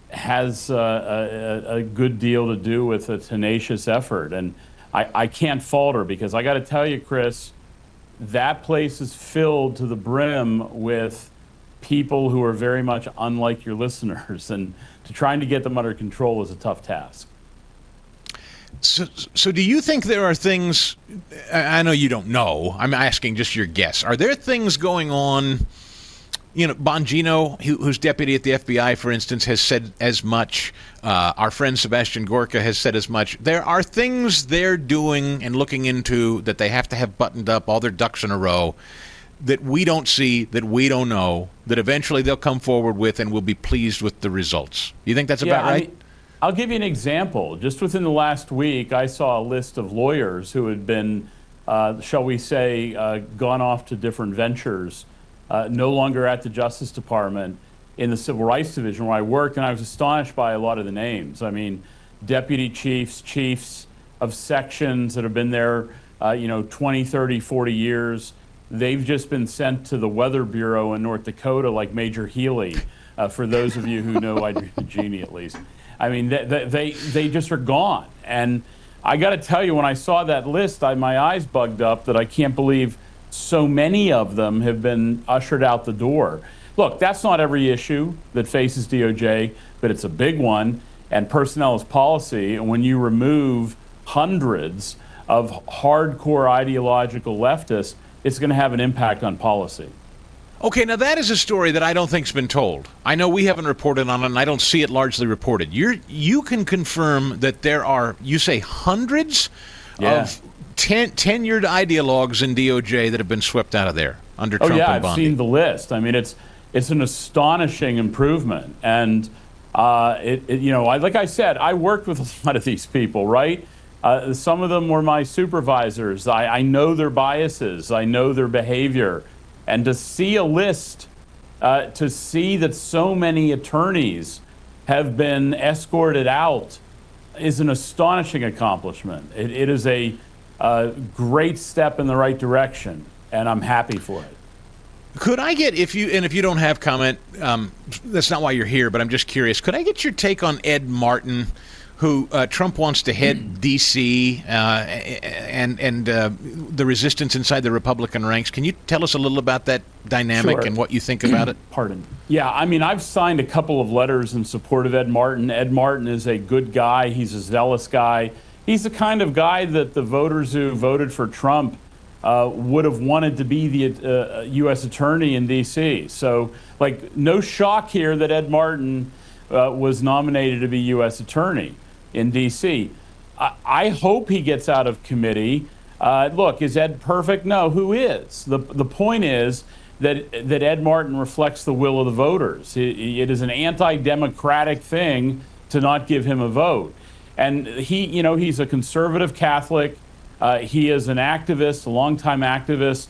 has a good deal to do with a tenacious effort. And I can't falter, because I got to tell you, Chris, that place is filled to the brim with people who are very much unlike your listeners, and trying to get them under control is a tough task. So do you think there are things, I know you don't know, I'm asking just your guess, are there things going on, Bongino, who's deputy at the FBI, for instance, has said as much, our friend Sebastian Gorka has said as much, there are things they're doing and looking into that they have to have buttoned up, all their ducks in a row, that we don't see, that we don't know, that eventually they'll come forward with and we'll be pleased with the results. You think that's about right? I'll give you an example. Just within the last week, I saw a list of lawyers who had been, shall we say, gone off to different ventures, no longer at the Justice Department, in the Civil Rights Division where I worked, and I was astonished by a lot of the names. I mean, deputy chiefs, chiefs of sections that have been there, 20, 30, 40 years. They've just been sent to the Weather Bureau in North Dakota, like Major Healy, for those of you who know Idris Genie at least. I mean, they just are gone. And I got to tell you, when I saw that list, my eyes bugged up that I can't believe so many of them have been ushered out the door. Look, that's not every issue that faces DOJ, but it's a big one, and personnel is policy. And when you remove hundreds of hardcore ideological leftists, it's going to have an impact on policy. Okay, now that is a story that I don't think's been told. I know we haven't reported on it, and I don't see it largely reported. You can confirm that there are, you say, hundreds of tenured ideologues in DOJ that have been swept out of there under Trump and Bondi. I've seen the list. I mean, it's an astonishing improvement. And, like I said, I worked with a lot of these people, right? Some of them were my supervisors. I know their biases. I know their behavior. And to see a list, to see that so many attorneys have been escorted out is an astonishing accomplishment. It is a great step in the right direction, and I'm happy for it. Could I get, if you don't have comment, that's not why you're here, but I'm just curious, could I get your take on Ed Martin, who Trump wants to head D.C. and the resistance inside the Republican ranks? Can you tell us a little about that dynamic and what you think about it? Pardon. Yeah, I mean, I've signed a couple of letters in support of Ed Martin. Ed Martin is a good guy. He's a zealous guy. He's the kind of guy that the voters who voted for Trump would have wanted to be the U.S. attorney in D.C. So, no shock here that Ed Martin was nominated to be U.S. attorney in D.C. I hope he gets out of committee. Look, is Ed perfect? No, who is? The point is that Ed Martin reflects the will of the voters. It is an anti-democratic thing to not give him a vote. And he's a conservative Catholic. He is an activist, a longtime activist,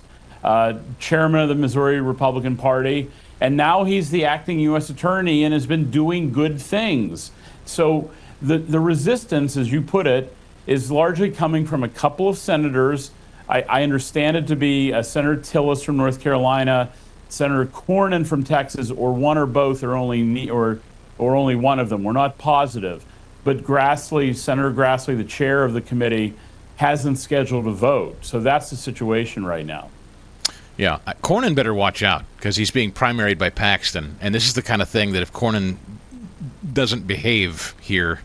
chairman of the Missouri Republican Party. And now he's the acting U.S. attorney and has been doing good things. So the resistance, as you put it, is largely coming from a couple of senators. I understand it to be Senator Tillis from North Carolina, Senator Cornyn from Texas, or one or both, or only one of them. We're not positive. But Senator Grassley, the chair of the committee, hasn't scheduled a vote. So that's the situation right now. Yeah, Cornyn better watch out, because he's being primaried by Paxton, and this is the kind of thing that if Cornyn doesn't behave here,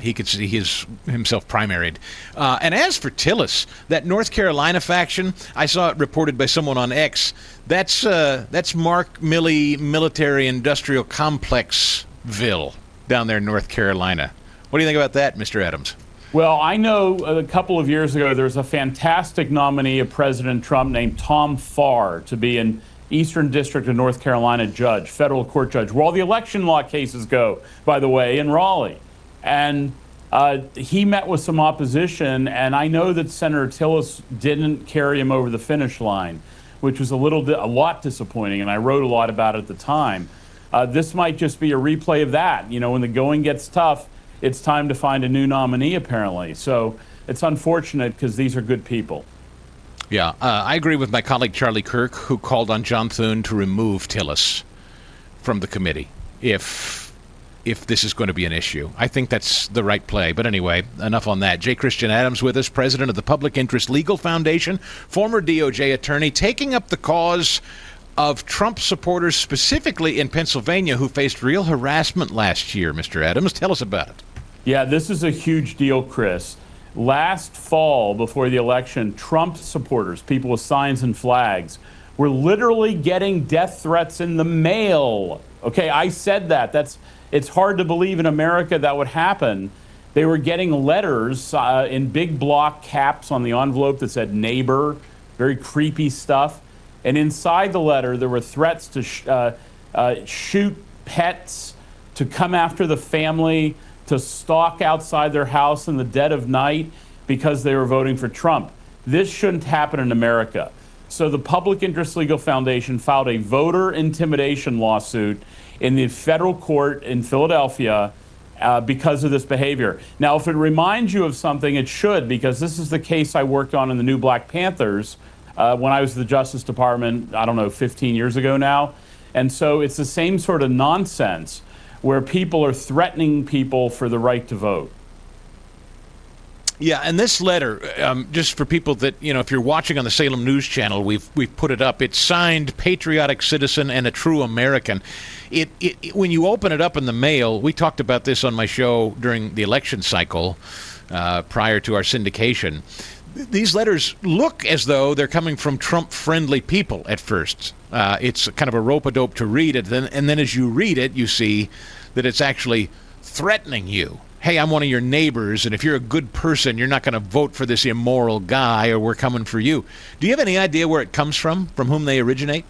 he could see himself primaried. And as for Tillis, that North Carolina faction, I saw it reported by someone on X. That's Mark Milley Military Industrial Complexville down there in North Carolina. What do you think about that, Mr. Adams? Well, I know a couple of years ago there was a fantastic nominee of President Trump named Tom Farr to be an Eastern District of North Carolina judge, federal court judge, where all the election law cases go, by the way, in Raleigh. And he met with some opposition, and I know that Senator Tillis didn't carry him over the finish line, which was a lot disappointing, and I wrote a lot about it at the time. This might just be a replay of that. When the going gets tough, it's time to find a new nominee, apparently. So it's unfortunate because these are good people. Yeah, I agree with my colleague Charlie Kirk, who called on John Thune to remove Tillis from the committee if if this is going to be an issue. I think that's the right play. But anyway, enough on that. J. Christian Adams with us, president of the Public Interest Legal Foundation, former DOJ attorney, taking up the cause of Trump supporters, specifically in Pennsylvania, who faced real harassment last year. Mr. Adams, tell us about it. Yeah, this is a huge deal, Chris. Last fall, before the election, Trump supporters, people with signs and flags, were literally getting death threats in the mail. Okay, I said that. It's hard to believe in America that would happen. They were getting letters in big block caps on the envelope that said neighbor, very creepy stuff. And inside the letter, there were threats to shoot pets, to come after the family, to stalk outside their house in the dead of night because they were voting for Trump. This shouldn't happen in America. So the Public Interest Legal Foundation filed a voter intimidation lawsuit in the federal court in Philadelphia because of this behavior. Now, if it reminds you of something, it should, because this is the case I worked on in the new Black Panthers when I was at the Justice Department, 15 years ago now. And so it's the same sort of nonsense where people are threatening people for the right to vote. Yeah, and this letter, just for people that, if you're watching on the Salem News Channel, we've put it up. It's signed patriotic citizen and a true American. It when you open it up in the mail, we talked about this on my show during the election cycle prior to our syndication. These letters look as though they're coming from Trump-friendly people at first. It's kind of a rope-a-dope to read it, and then as you read it, you see that it's actually threatening you. Hey, I'm one of your neighbors, and if you're a good person, you're not going to vote for this immoral guy, or we're coming for you. Do you have any idea where it comes from whom they originate?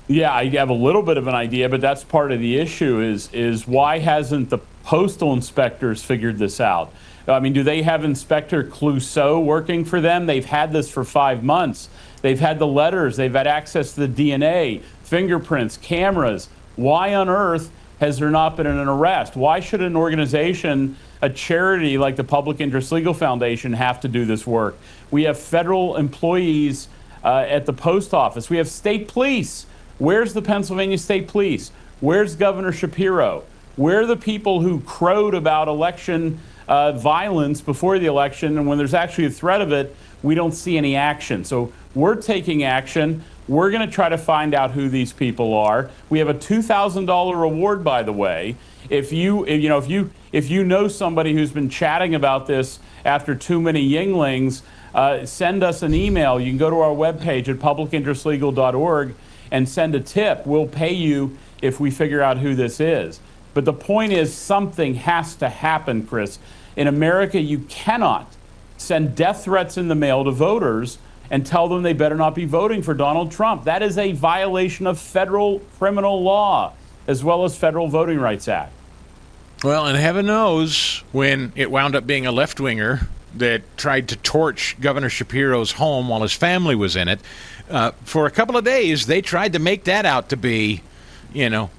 Yeah, I have a little bit of an idea, but that's part of the issue is why hasn't the postal inspectors figured this out? I mean, do they have Inspector Clouseau working for them? They've had this for 5 months. They've had the letters. They've had access to the DNA, fingerprints, cameras. Why on earth has there not been an arrest? Why should an organization, a charity like the Public Interest Legal Foundation, have to do this work? We have federal employees at the post office. We have state police. Where's the Pennsylvania State Police? Where's Governor Shapiro? Where are the people who crowed about election violence before the election, and when there's actually a threat of it, we don't see any action? So we're taking action. We're going to try to find out who these people are. We have a $2,000 reward, by the way. If you know somebody who's been chatting about this after too many Yinglings, send us an email. You can go to our webpage at publicinterestlegal.org and send a tip. We'll pay you if we figure out who this is. But the point is, something has to happen, Chris. In America, you cannot send death threats in the mail to voters and tell them they better not be voting for Donald Trump. That is a violation of federal criminal law, as well as Federal Voting Rights Act. Well, and heaven knows when it wound up being a left-winger that tried to torch Governor Shapiro's home while his family was in it. For a couple of days, they tried to make that out to be,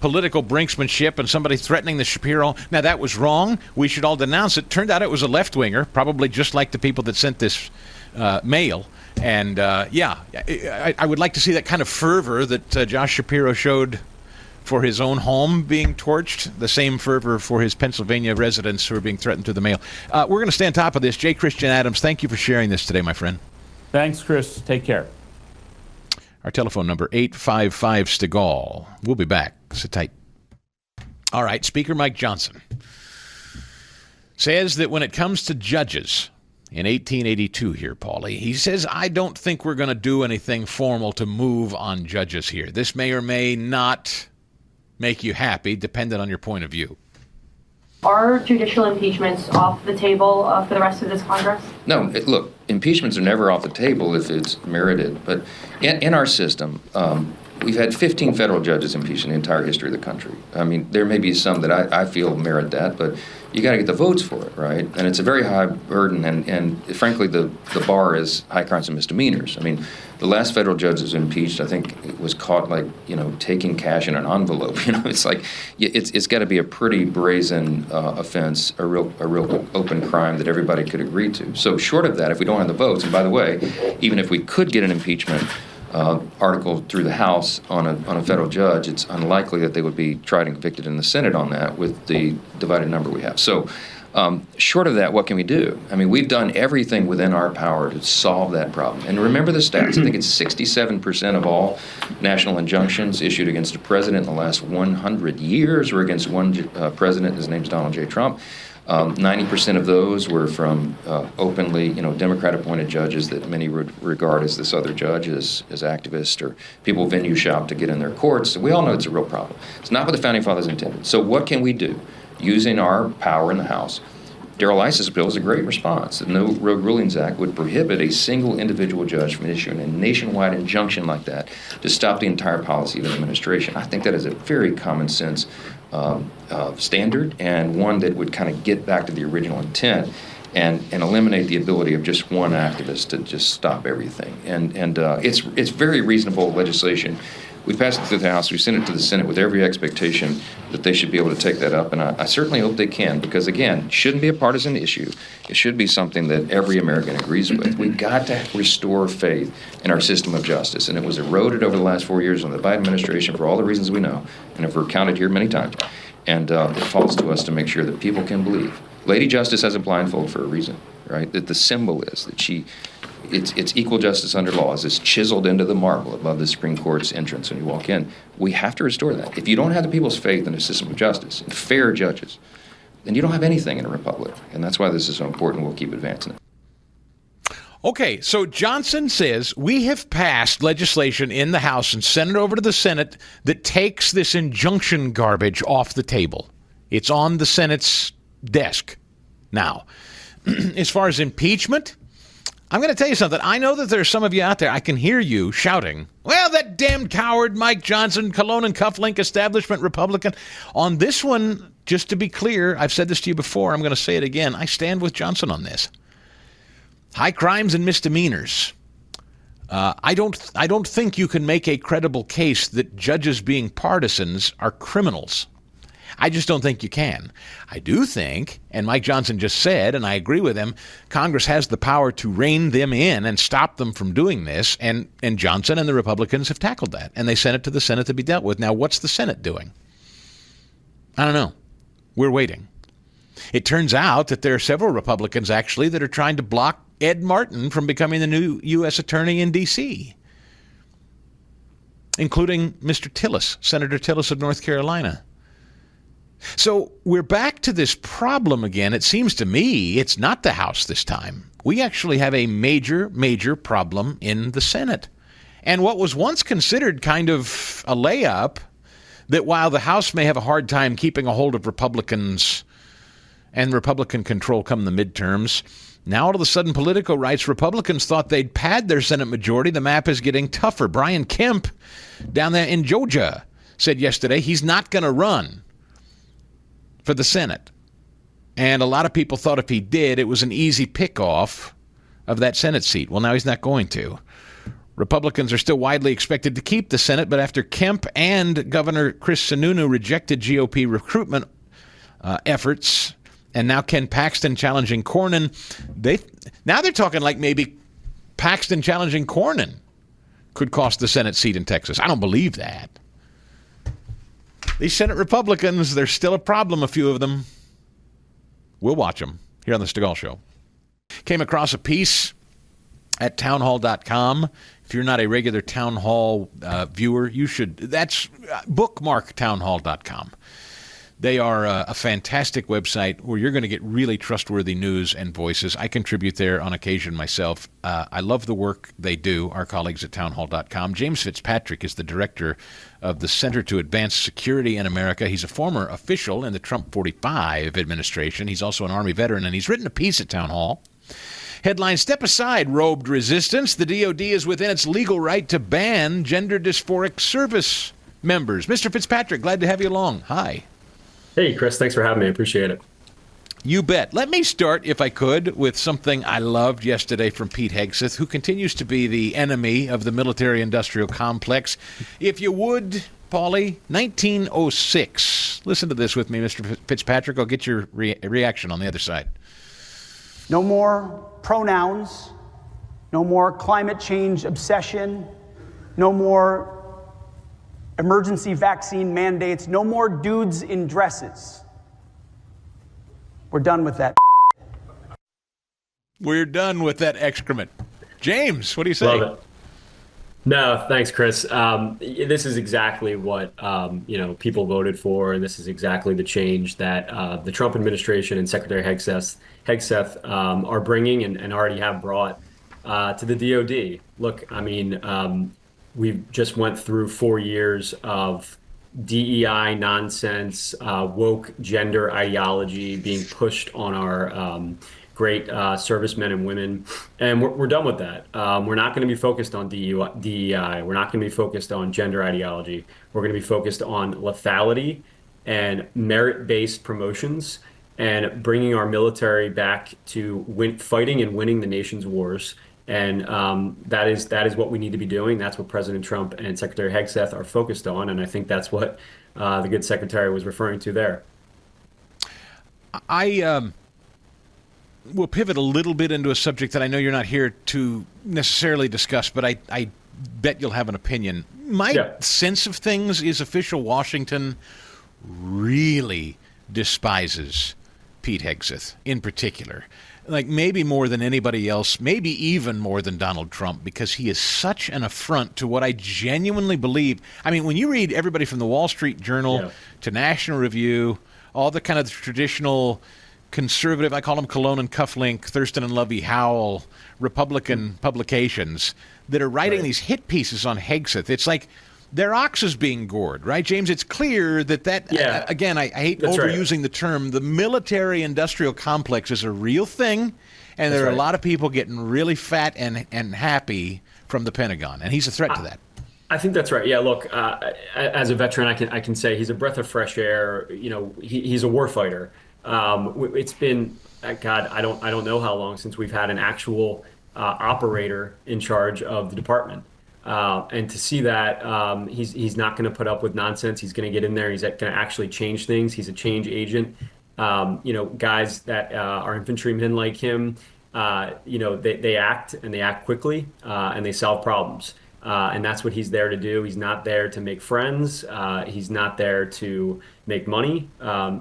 political brinksmanship and somebody threatening the Shapiro. Now, that was wrong. We should all denounce it. Turned out it was a left-winger, probably just like the people that sent this mail. And, I would like to see that kind of fervor that Josh Shapiro showed for his own home being torched, the same fervor for his Pennsylvania residents who are being threatened through the mail. We're going to stay on top of this. J. Christian Adams, thank you for sharing this today, my friend. Thanks, Chris. Take care. Our telephone number, 855-STIGALL. We'll be back. Sit tight. All right, Speaker Mike Johnson says that when it comes to judges in 1882 here, Paulie, he says, I don't think we're going to do anything formal to move on judges here. This may or may not make you happy, dependent on your point of view. Are judicial impeachments off the table for the rest of this Congress? No, look, impeachments are never off the table if it's merited. But in our system, we've had 15 federal judges impeached in the entire history of the country. I mean, there may be some that I feel merit that, but you got to get the votes for it, right? And it's a very high burden, and frankly, the bar is high crimes and misdemeanors. I mean, the last federal judge that was impeached, I think, it was caught taking cash in an envelope. It's like it's got to be a pretty brazen offense, a real open crime that everybody could agree to. So short of that, if we don't have the votes, and by the way, even if we could get an impeachment article through the House on a federal judge, it's unlikely that they would be tried and convicted in the Senate on that with the divided number we have. So short of that, what can we do? I mean, we've done everything within our power to solve that problem. And remember the stats. I think it's 67% of all national injunctions issued against a president in the last 100 years were against one president. His name's Donald J. Trump. 90% of those were from openly, Democrat-appointed judges that many would regard as this other judge as activists or people venue shop to get in their courts. We all know it's a real problem. It's not what the Founding Fathers intended. So what can we do? Using our power in the House, Darrell Iss's bill is a great response. The No Rogue Rulings Act would prohibit a single individual judge from issuing a nationwide injunction like that to stop the entire policy of an administration. I think that is a very common sense standard, and one that would kind of get back to the original intent and eliminate the ability of just one activist to just stop everything. And it's very reasonable legislation. We passed it through the House. We sent it to the Senate with every expectation that they should be able to take that up. And I certainly hope they can, because, again, it shouldn't be a partisan issue. It should be something that every American agrees with. We've got to restore faith in our system of justice. And it was eroded over the last 4 years under the Biden administration for all the reasons we know and have recounted here many times. And it falls to us to make sure that people can believe. Lady Justice has a blindfold for a reason, right? That the symbol is that it's equal justice under law, as it's chiseled into the marble above the Supreme Court's entrance when you walk in. We have to restore that. If you don't have the people's faith in a system of justice and fair judges, then you don't have anything in a republic. And that's why this is so important. We'll keep advancing it. Okay, so Johnson says we have passed legislation in the House and sent it over to the Senate that takes this injunction garbage off the table. It's on the Senate's desk now. As far as impeachment, I'm going to tell you something. I know that there's some of you out there, I can hear you shouting, well, that damned coward Mike Johnson, cologne and cufflink establishment Republican. On this one, just to be clear, I've said this to you before, I'm going to say it again, I stand with Johnson on this. High crimes and misdemeanors. I don't think you can make a credible case that judges being partisans are criminals. I just don't think you can. I do think, and Mike Johnson just said, and I agree with him, Congress has the power to rein them in and stop them from doing this, and Johnson and the Republicans have tackled that, and they sent it to the Senate to be dealt with. Now, what's the Senate doing? I don't know. We're waiting. It turns out that there are several Republicans, actually, that are trying to block Ed Martin from becoming the new U.S. Attorney in D.C., including Mr. Tillis, Senator Tillis of North Carolina. So we're back to this problem again. It seems to me it's not the House this time. We actually have a major, major problem in the Senate. And what was once considered kind of a layup, that while the House may have a hard time keeping a hold of Republicans and Republican control come the midterms, now all of a sudden Politico writes Republicans thought they'd pad their Senate majority. The map is getting tougher. Brian Kemp down there in Georgia said yesterday he's not going to run for the Senate. And a lot of people thought if he did, it was an easy pick-off of that Senate seat. Well, now he's not going to. Republicans are still widely expected to keep the Senate, but after Kemp and Governor Chris Sununu rejected GOP recruitment efforts, and now Ken Paxton challenging Cornyn, now they're talking like maybe Paxton challenging Cornyn could cost the Senate seat in Texas. I don't believe that. These Senate Republicans, there's still a problem, a few of them. We'll watch them here on the Stigall Show. Came across a piece at townhall.com. If you're not a regular Town Hall viewer, you should. That's bookmark townhall.com. They are a fantastic website where you're going to get really trustworthy news and voices. I contribute there on occasion myself. I love the work they do, our colleagues at townhall.com. James Fitzpatrick is the director of the Center to Advance Security in America. He's a former official in the Trump 45 administration. He's also an Army veteran, and he's written a piece at Town Hall. Headline, step aside, robed resistance. The DOD is within its legal right to ban gender dysphoric service members. Mr. Fitzpatrick, glad to have you along. Hi. Hey, Chris. Thanks for having me. I appreciate it. You bet. Let me start, if I could, with something I loved yesterday from Pete Hegseth, who continues to be the enemy of the military-industrial complex. If you would, Paulie, 1906. Listen to this with me, Mr. Fitzpatrick. I'll get your reaction on the other side. No more pronouns. No more climate change obsession. no more emergency vaccine mandates, no more dudes in dresses. We're done with that. We're done with that excrement. James, what do you say? Love it. No, thanks, Chris. This is exactly what people voted for, and this is exactly the change that the Trump administration and Secretary Hegseth are bringing and already have brought to the DOD. Look, I mean, we just went through 4 years of DEI nonsense, woke gender ideology being pushed on our great servicemen and women, and we're done with that. We're not going to be focused on DEI. We're not going to be focused on gender ideology. We're going to be focused on lethality and merit-based promotions and bringing our military back to fighting and winning the nation's wars. And that is what we need to be doing. That's what President Trump and Secretary Hegseth are focused on, and I think that's what the good secretary was referring to there. We'll pivot a little bit into a subject that I know you're not here to necessarily discuss, but I bet you'll have an opinion. My sense of things is official Washington really despises Pete Hegseth in particular. Like maybe more than anybody else, maybe even more than Donald Trump, because he is such an affront to what I genuinely believe. I mean, when you read everybody from the Wall Street Journal to National Review, all the kind of traditional conservative, I call them Cologne and Cufflink, Thurston and Lovey Howell, Republican publications that are writing these hit pieces on Hegseth. It's like their ox is being gored, right, James? It's clear that again, I hate overusing the term, the military-industrial complex is a real thing, and there are a lot of people getting really fat and happy from the Pentagon, and he's a threat to that. I think that's right. Yeah, look, as a veteran, I can say he's a breath of fresh air. You know, he's a warfighter. It's been, God, I don't know how long since we've had an actual operator in charge of the department. And to see that he's not going to put up with nonsense. He's going to get in there. He's going to actually change things. He's a change agent. Guys that are infantrymen like him, they act and they act quickly and they solve problems. And that's what he's there to do. He's not there to make friends. He's not there to make money.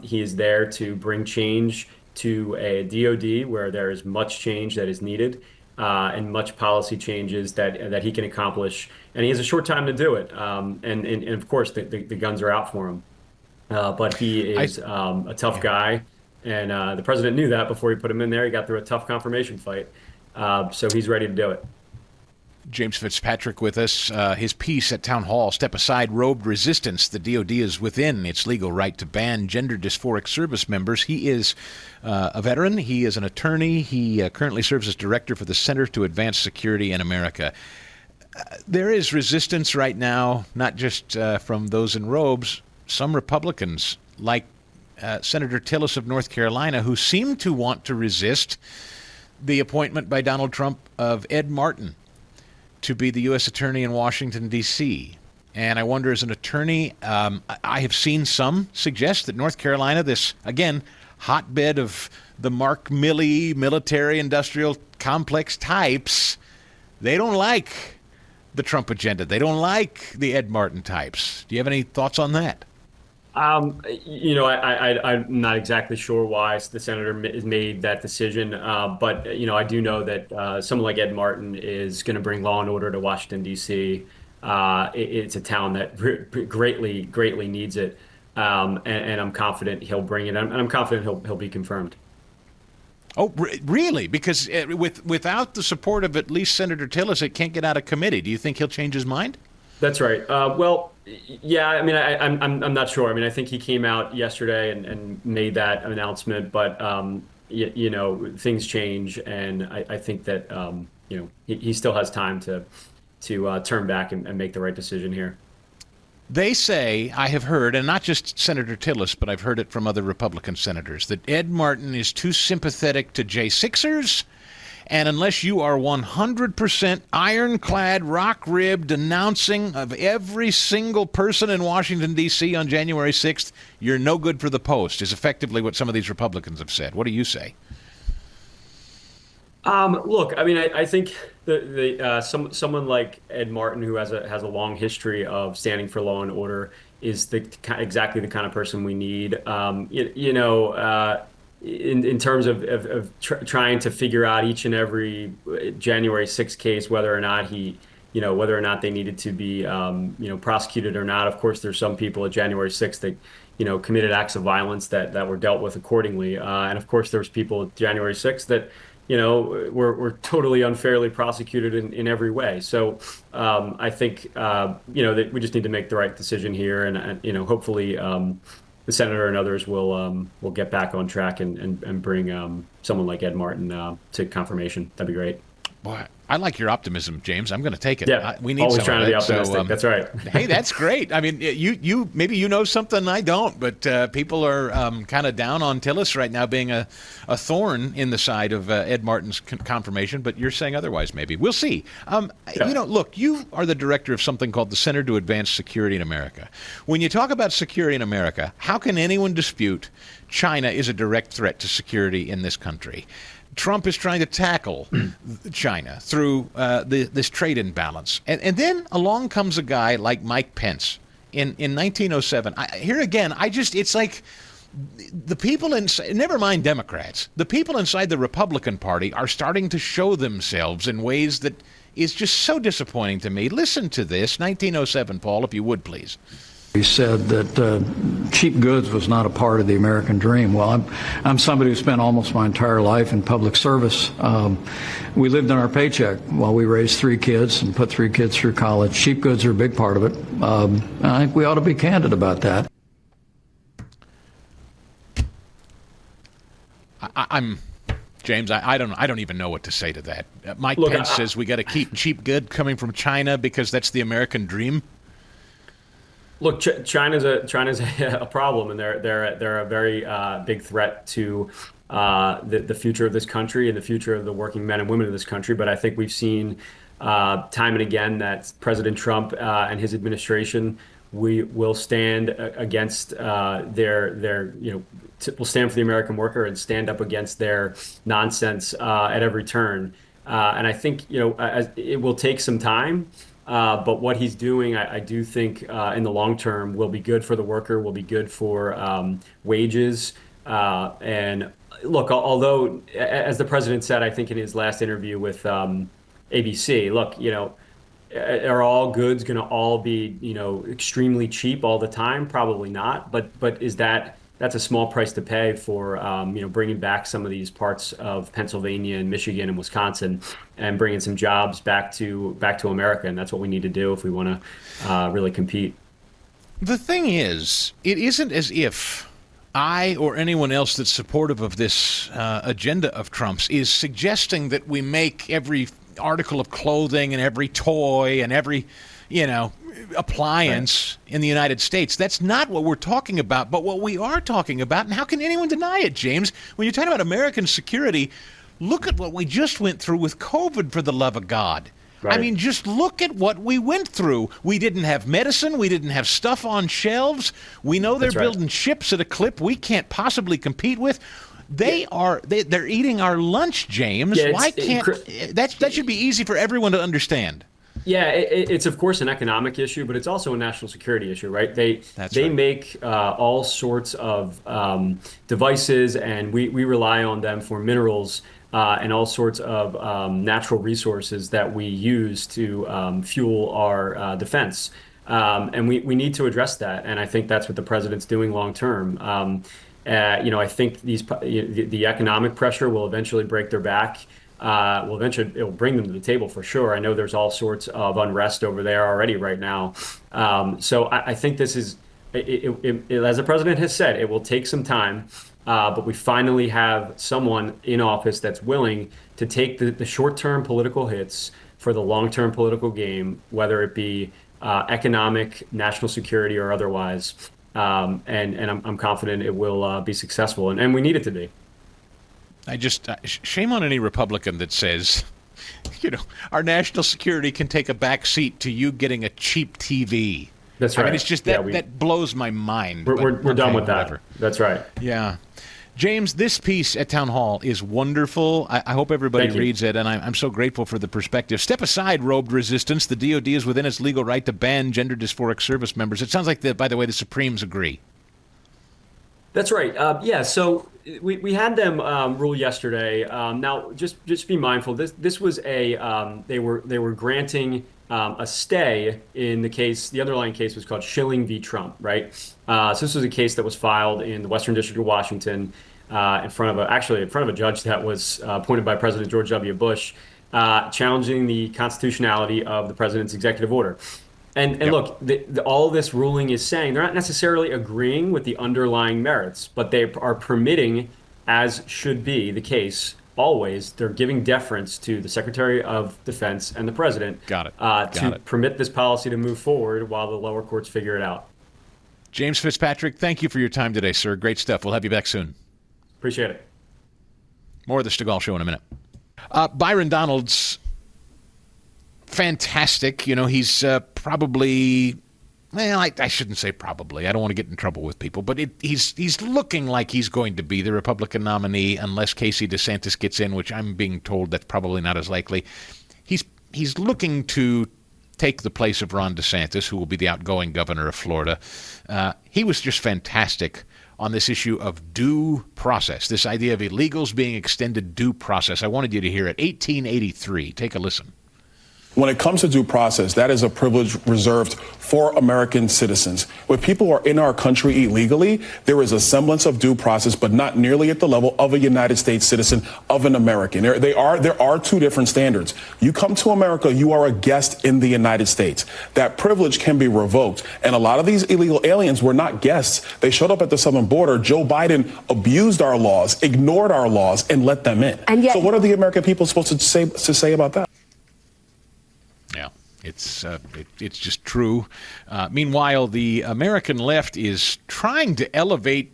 He is there to bring change to a DOD where there is much change that is needed and much policy changes that he can accomplish. And he has a short time to do it. And of course, the guns are out for him. But he is a tough guy. And the president knew that before he put him in there. He got through a tough confirmation fight. So he's ready to do it. James Fitzpatrick with us. His piece at Town Hall, Step Aside, Robed Resistance. The DOD is within its legal right to ban gender dysphoric service members. He is a veteran. He is an attorney. He currently serves as director for the Center to Advance Security in America. There is resistance right now, not just from those in robes, some Republicans, like Senator Tillis of North Carolina, who seem to want to resist the appointment by Donald Trump of Ed Martin to be the U.S. Attorney in Washington, D.C. And I wonder, as an attorney, I have seen some suggest that North Carolina, this, again, hotbed of the Mark Milley military-industrial complex types, they don't like the Trump agenda. They don't like the Ed Martin types. Do you have any thoughts on that? I'm not exactly sure why the senator made that decision, but I do know that someone like Ed Martin is going to bring law and order to Washington, D.C. It's a town that greatly needs it, and I'm confident he'll bring it. And I'm confident he'll be confirmed. Oh, really? Because without the support of at least Senator Tillis, it can't get out of committee. Do you think he'll change his mind? That's right. Well, yeah. I mean, I'm not sure. I mean, I think he came out yesterday and made that announcement, but things change, and I think that he still has time to turn back and make the right decision here. They say, I have heard, and not just Senator Tillis, but I've heard it from other Republican senators, that Ed Martin is too sympathetic to J6ers. And unless you are 100% ironclad, rock-ribbed denouncing of every single person in Washington, D.C. on January 6th, you're no good for the post, is effectively what some of these Republicans have said. What do you say? Look, I mean, I think someone like Ed Martin, who has a long history of standing for law and order, is exactly the kind of person we need. In terms of trying to figure out each and every January 6th case, whether or not whether or not they needed to be, prosecuted or not. Of course, there's some people at January 6th that, committed acts of violence that were dealt with accordingly. And of course, there's people at January 6th that, were totally unfairly prosecuted in every way. So I think, that we just need to make the right decision here. And hopefully the senator and others will get back on track and bring someone like Ed Martin to confirmation. That'd be great. Boy, I like your optimism, James. I'm going to take it. Yeah, we need always some trying of to be it. optimistic. That's right. Hey, that's great. I mean, you maybe you know something I don't, but people are kind of down on Tillis right now being a thorn in the side of Ed Martin's confirmation. But you're saying otherwise. Maybe we'll see. Look, you are the director of something called the Center to Advance Security in America. When you talk about security in America, how can anyone dispute China is a direct threat to security in this country? Trump is trying to tackle China through this trade imbalance. And then along comes a guy like Mike Pence in 1907. It's like the people never mind Democrats, the people inside the Republican Party are starting to show themselves in ways that is just so disappointing to me. Listen to this, 1907, Paul, if you would, please. He said that cheap goods was not a part of the American dream. Well, I'm somebody who spent almost my entire life in public service. We lived on our paycheck while we raised 3 kids and put 3 kids through college. Cheap goods are a big part of it. I think we ought to be candid about that. James, I don't even know what to say to that. Mike Pence says we got to keep cheap good coming from China because that's the American dream. Look, China's a problem, and they're a very big threat to the future of this country and the future of the working men and women of this country. But I think we've seen time and again that President Trump and his administration will stand against will stand for the American worker and stand up against their nonsense at every turn. And I think it will take some time. But what he's doing, I do think in the long term will be good for the worker, will be good for wages. And look, although, as the president said, I think in his last interview with ABC, look, are all goods going to all be, extremely cheap all the time? Probably not. But that's a small price to pay for, bringing back some of these parts of Pennsylvania and Michigan and Wisconsin and bringing some jobs back to America. And that's what we need to do if we want to really compete. The thing is, it isn't as if I or anyone else that's supportive of this agenda of Trump's is suggesting that we make every article of clothing and every toy and every, appliance in the United States. That's not what we're talking about. But what we are talking about, and how can anyone deny it, James? When you're talking about American security, look at what we just went through with COVID, for the love of God. Right. I mean, just look at what we went through. We didn't have medicine. We didn't have stuff on shelves. We know they're building ships at a clip we can't possibly compete with. They're eating our lunch, James. Yeah, why can't that should be easy for everyone to understand? Yeah, it's of course an economic issue, but it's also a national security issue, right? They make all sorts of devices, and we rely on them for minerals and all sorts of natural resources that we use to fuel our defense. And we need to address that, and I think that's what the president's doing long term. I think the economic pressure will eventually break their back. Eventually it will bring them to the table for sure. I know there's all sorts of unrest over there already right now. So I think this is, as the president has said, it will take some time, but we finally have someone in office that's willing to take the short-term political hits for the long-term political game, whether it be economic, national security, or otherwise. And I'm confident it will be successful, and we need it to be. Shame on any Republican that says, our national security can take a back seat to you getting a cheap TV. That's right. I mean, it's just that blows my mind. We're done with that. That's right. Yeah. James, this piece at Town Hall is wonderful. I hope everybody reads it, and I'm so grateful for the perspective. Step aside, robed resistance. The DOD is within its legal right to ban gender dysphoric service members. It sounds like, by the way, the Supremes agree. That's right. So we had them rule yesterday. Now, just be mindful. This was they were granting a stay in the case. The underlying case was called Schilling v. Trump, right? So this was a case that was filed in the Western District of Washington in front of a judge that was appointed by President George W. Bush, challenging the constitutionality of the president's executive order. And look, all this ruling is saying they're not necessarily agreeing with the underlying merits, but they are permitting, as should be the case always, they're giving deference to the Secretary of Defense and the President to permit this policy to move forward while the lower courts figure it out. James Fitzpatrick, thank you for your time today, sir. Great stuff. We'll have you back soon. Appreciate it. More of the Stigall Show in a minute. Byron Donalds, fantastic. You know, he's probably, well, I shouldn't say probably. I don't want to get in trouble with people, but he's looking like he's going to be the Republican nominee unless Casey DeSantis gets in, which I'm being told that's probably not as likely. He's looking to take the place of Ron DeSantis, who will be the outgoing governor of Florida. He was just fantastic on this issue of due process, this idea of illegals being extended due process. I wanted you to hear it. 1883. Take a listen. When it comes to due process, that is a privilege reserved for American citizens. When people are in our country illegally, there is a semblance of due process, but not nearly at the level of a United States citizen, of an American. There are two different standards. You come to America, you are a guest in the United States. That privilege can be revoked. And a lot of these illegal aliens were not guests. They showed up at the southern border. Joe Biden abused our laws, ignored our laws, and let them in. And yet, so what are the American people supposed to say about that? Yeah, it's just true. Meanwhile, the American left is trying to elevate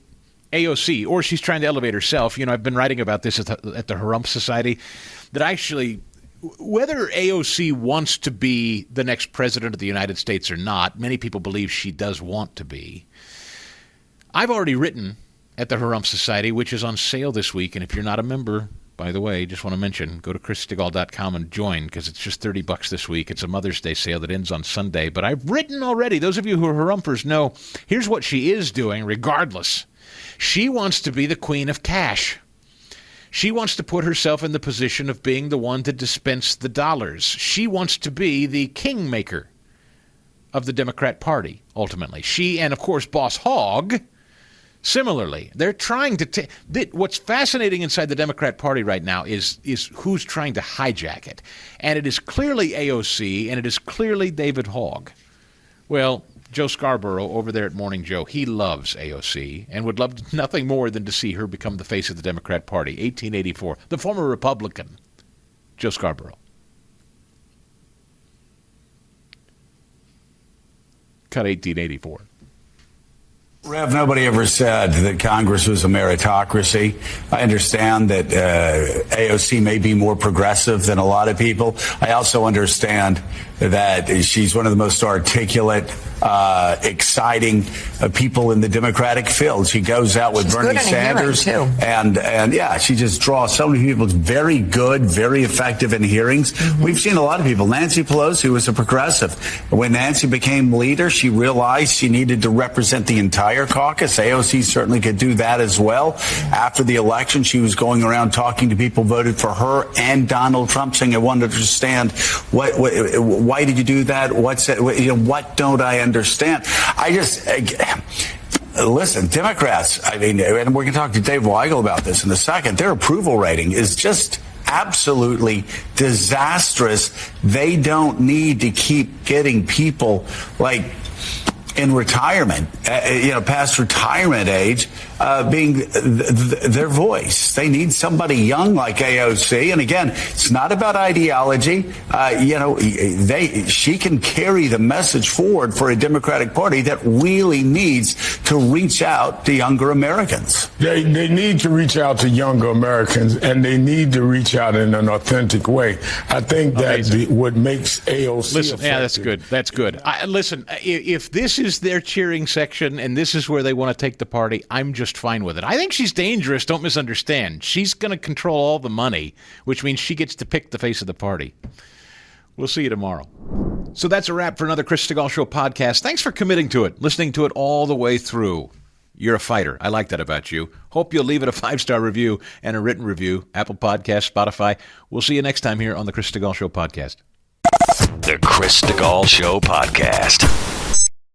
AOC, or she's trying to elevate herself. You know, I've been writing about this at the Harump Society, that actually, whether AOC wants to be the next president of the United States or not, many people believe she does want to be. I've already written at the Harump Society, which is on sale this week, and if you're not a member, by the way, just want to mention, go to chrisstigall.com and join, because it's just $30 this week. It's a Mother's Day sale that ends on Sunday. But I've written already. Those of you who are Harumpers know, here's what she is doing regardless. She wants to be the queen of cash. She wants to put herself in the position of being the one to dispense the dollars. She wants to be the kingmaker of the Democrat Party, ultimately. She and, of course, Boss Hogg. Similarly, they're trying to what's fascinating inside the Democrat Party right now is who's trying to hijack it. And it is clearly AOC, and it is clearly David Hogg. Well, Joe Scarborough over there at Morning Joe, he loves AOC and would love nothing more than to see her become the face of the Democrat Party. 1884. The former Republican, Joe Scarborough. Cut 1884. Rev, nobody ever said that Congress was a meritocracy. I understand that AOC may be more progressive than a lot of people. I also understand that she's one of the most articulate, exciting people in the Democratic field. She goes out with Bernie Sanders, and yeah, she just draws so many people. It's very good, very effective in hearings. Mm-hmm. We've seen a lot of people. Nancy Pelosi was a progressive. When Nancy became leader, she realized she needed to represent the entire caucus. AOC certainly could do that as well. After the election, she was going around talking to people who voted for her and Donald Trump, saying, "I want to understand why did you do that? What don't I understand?" I just listen, Democrats. I mean, and we're going to talk to Dave Weigel about this in a second. Their approval rating is just absolutely disastrous. They don't need to keep getting people like in retirement, past retirement age, being their voice. They need somebody young like AOC. And again, it's not about ideology. She can carry the message forward for a Democratic Party that really needs to reach out to younger Americans. They need to reach out to younger Americans, and they need to reach out in an authentic way. I think that what makes AOC listen, yeah, that's good. That's good. Listen, if this is their cheering section and this is where they want to take the party, I'm just just fine with it. I think she's dangerous. Don't misunderstand. She's going to control all the money, which means she gets to pick the face of the party. We'll see you tomorrow. So that's a wrap for another Chris Stigall Show podcast. Thanks for committing to it, listening to it all the way through. You're a fighter. I like that about you. Hope you'll leave it a 5-star review and a written review. Apple Podcasts, Spotify. We'll see you next time here on the Chris Stigall Show podcast. The Chris Stigall Show podcast.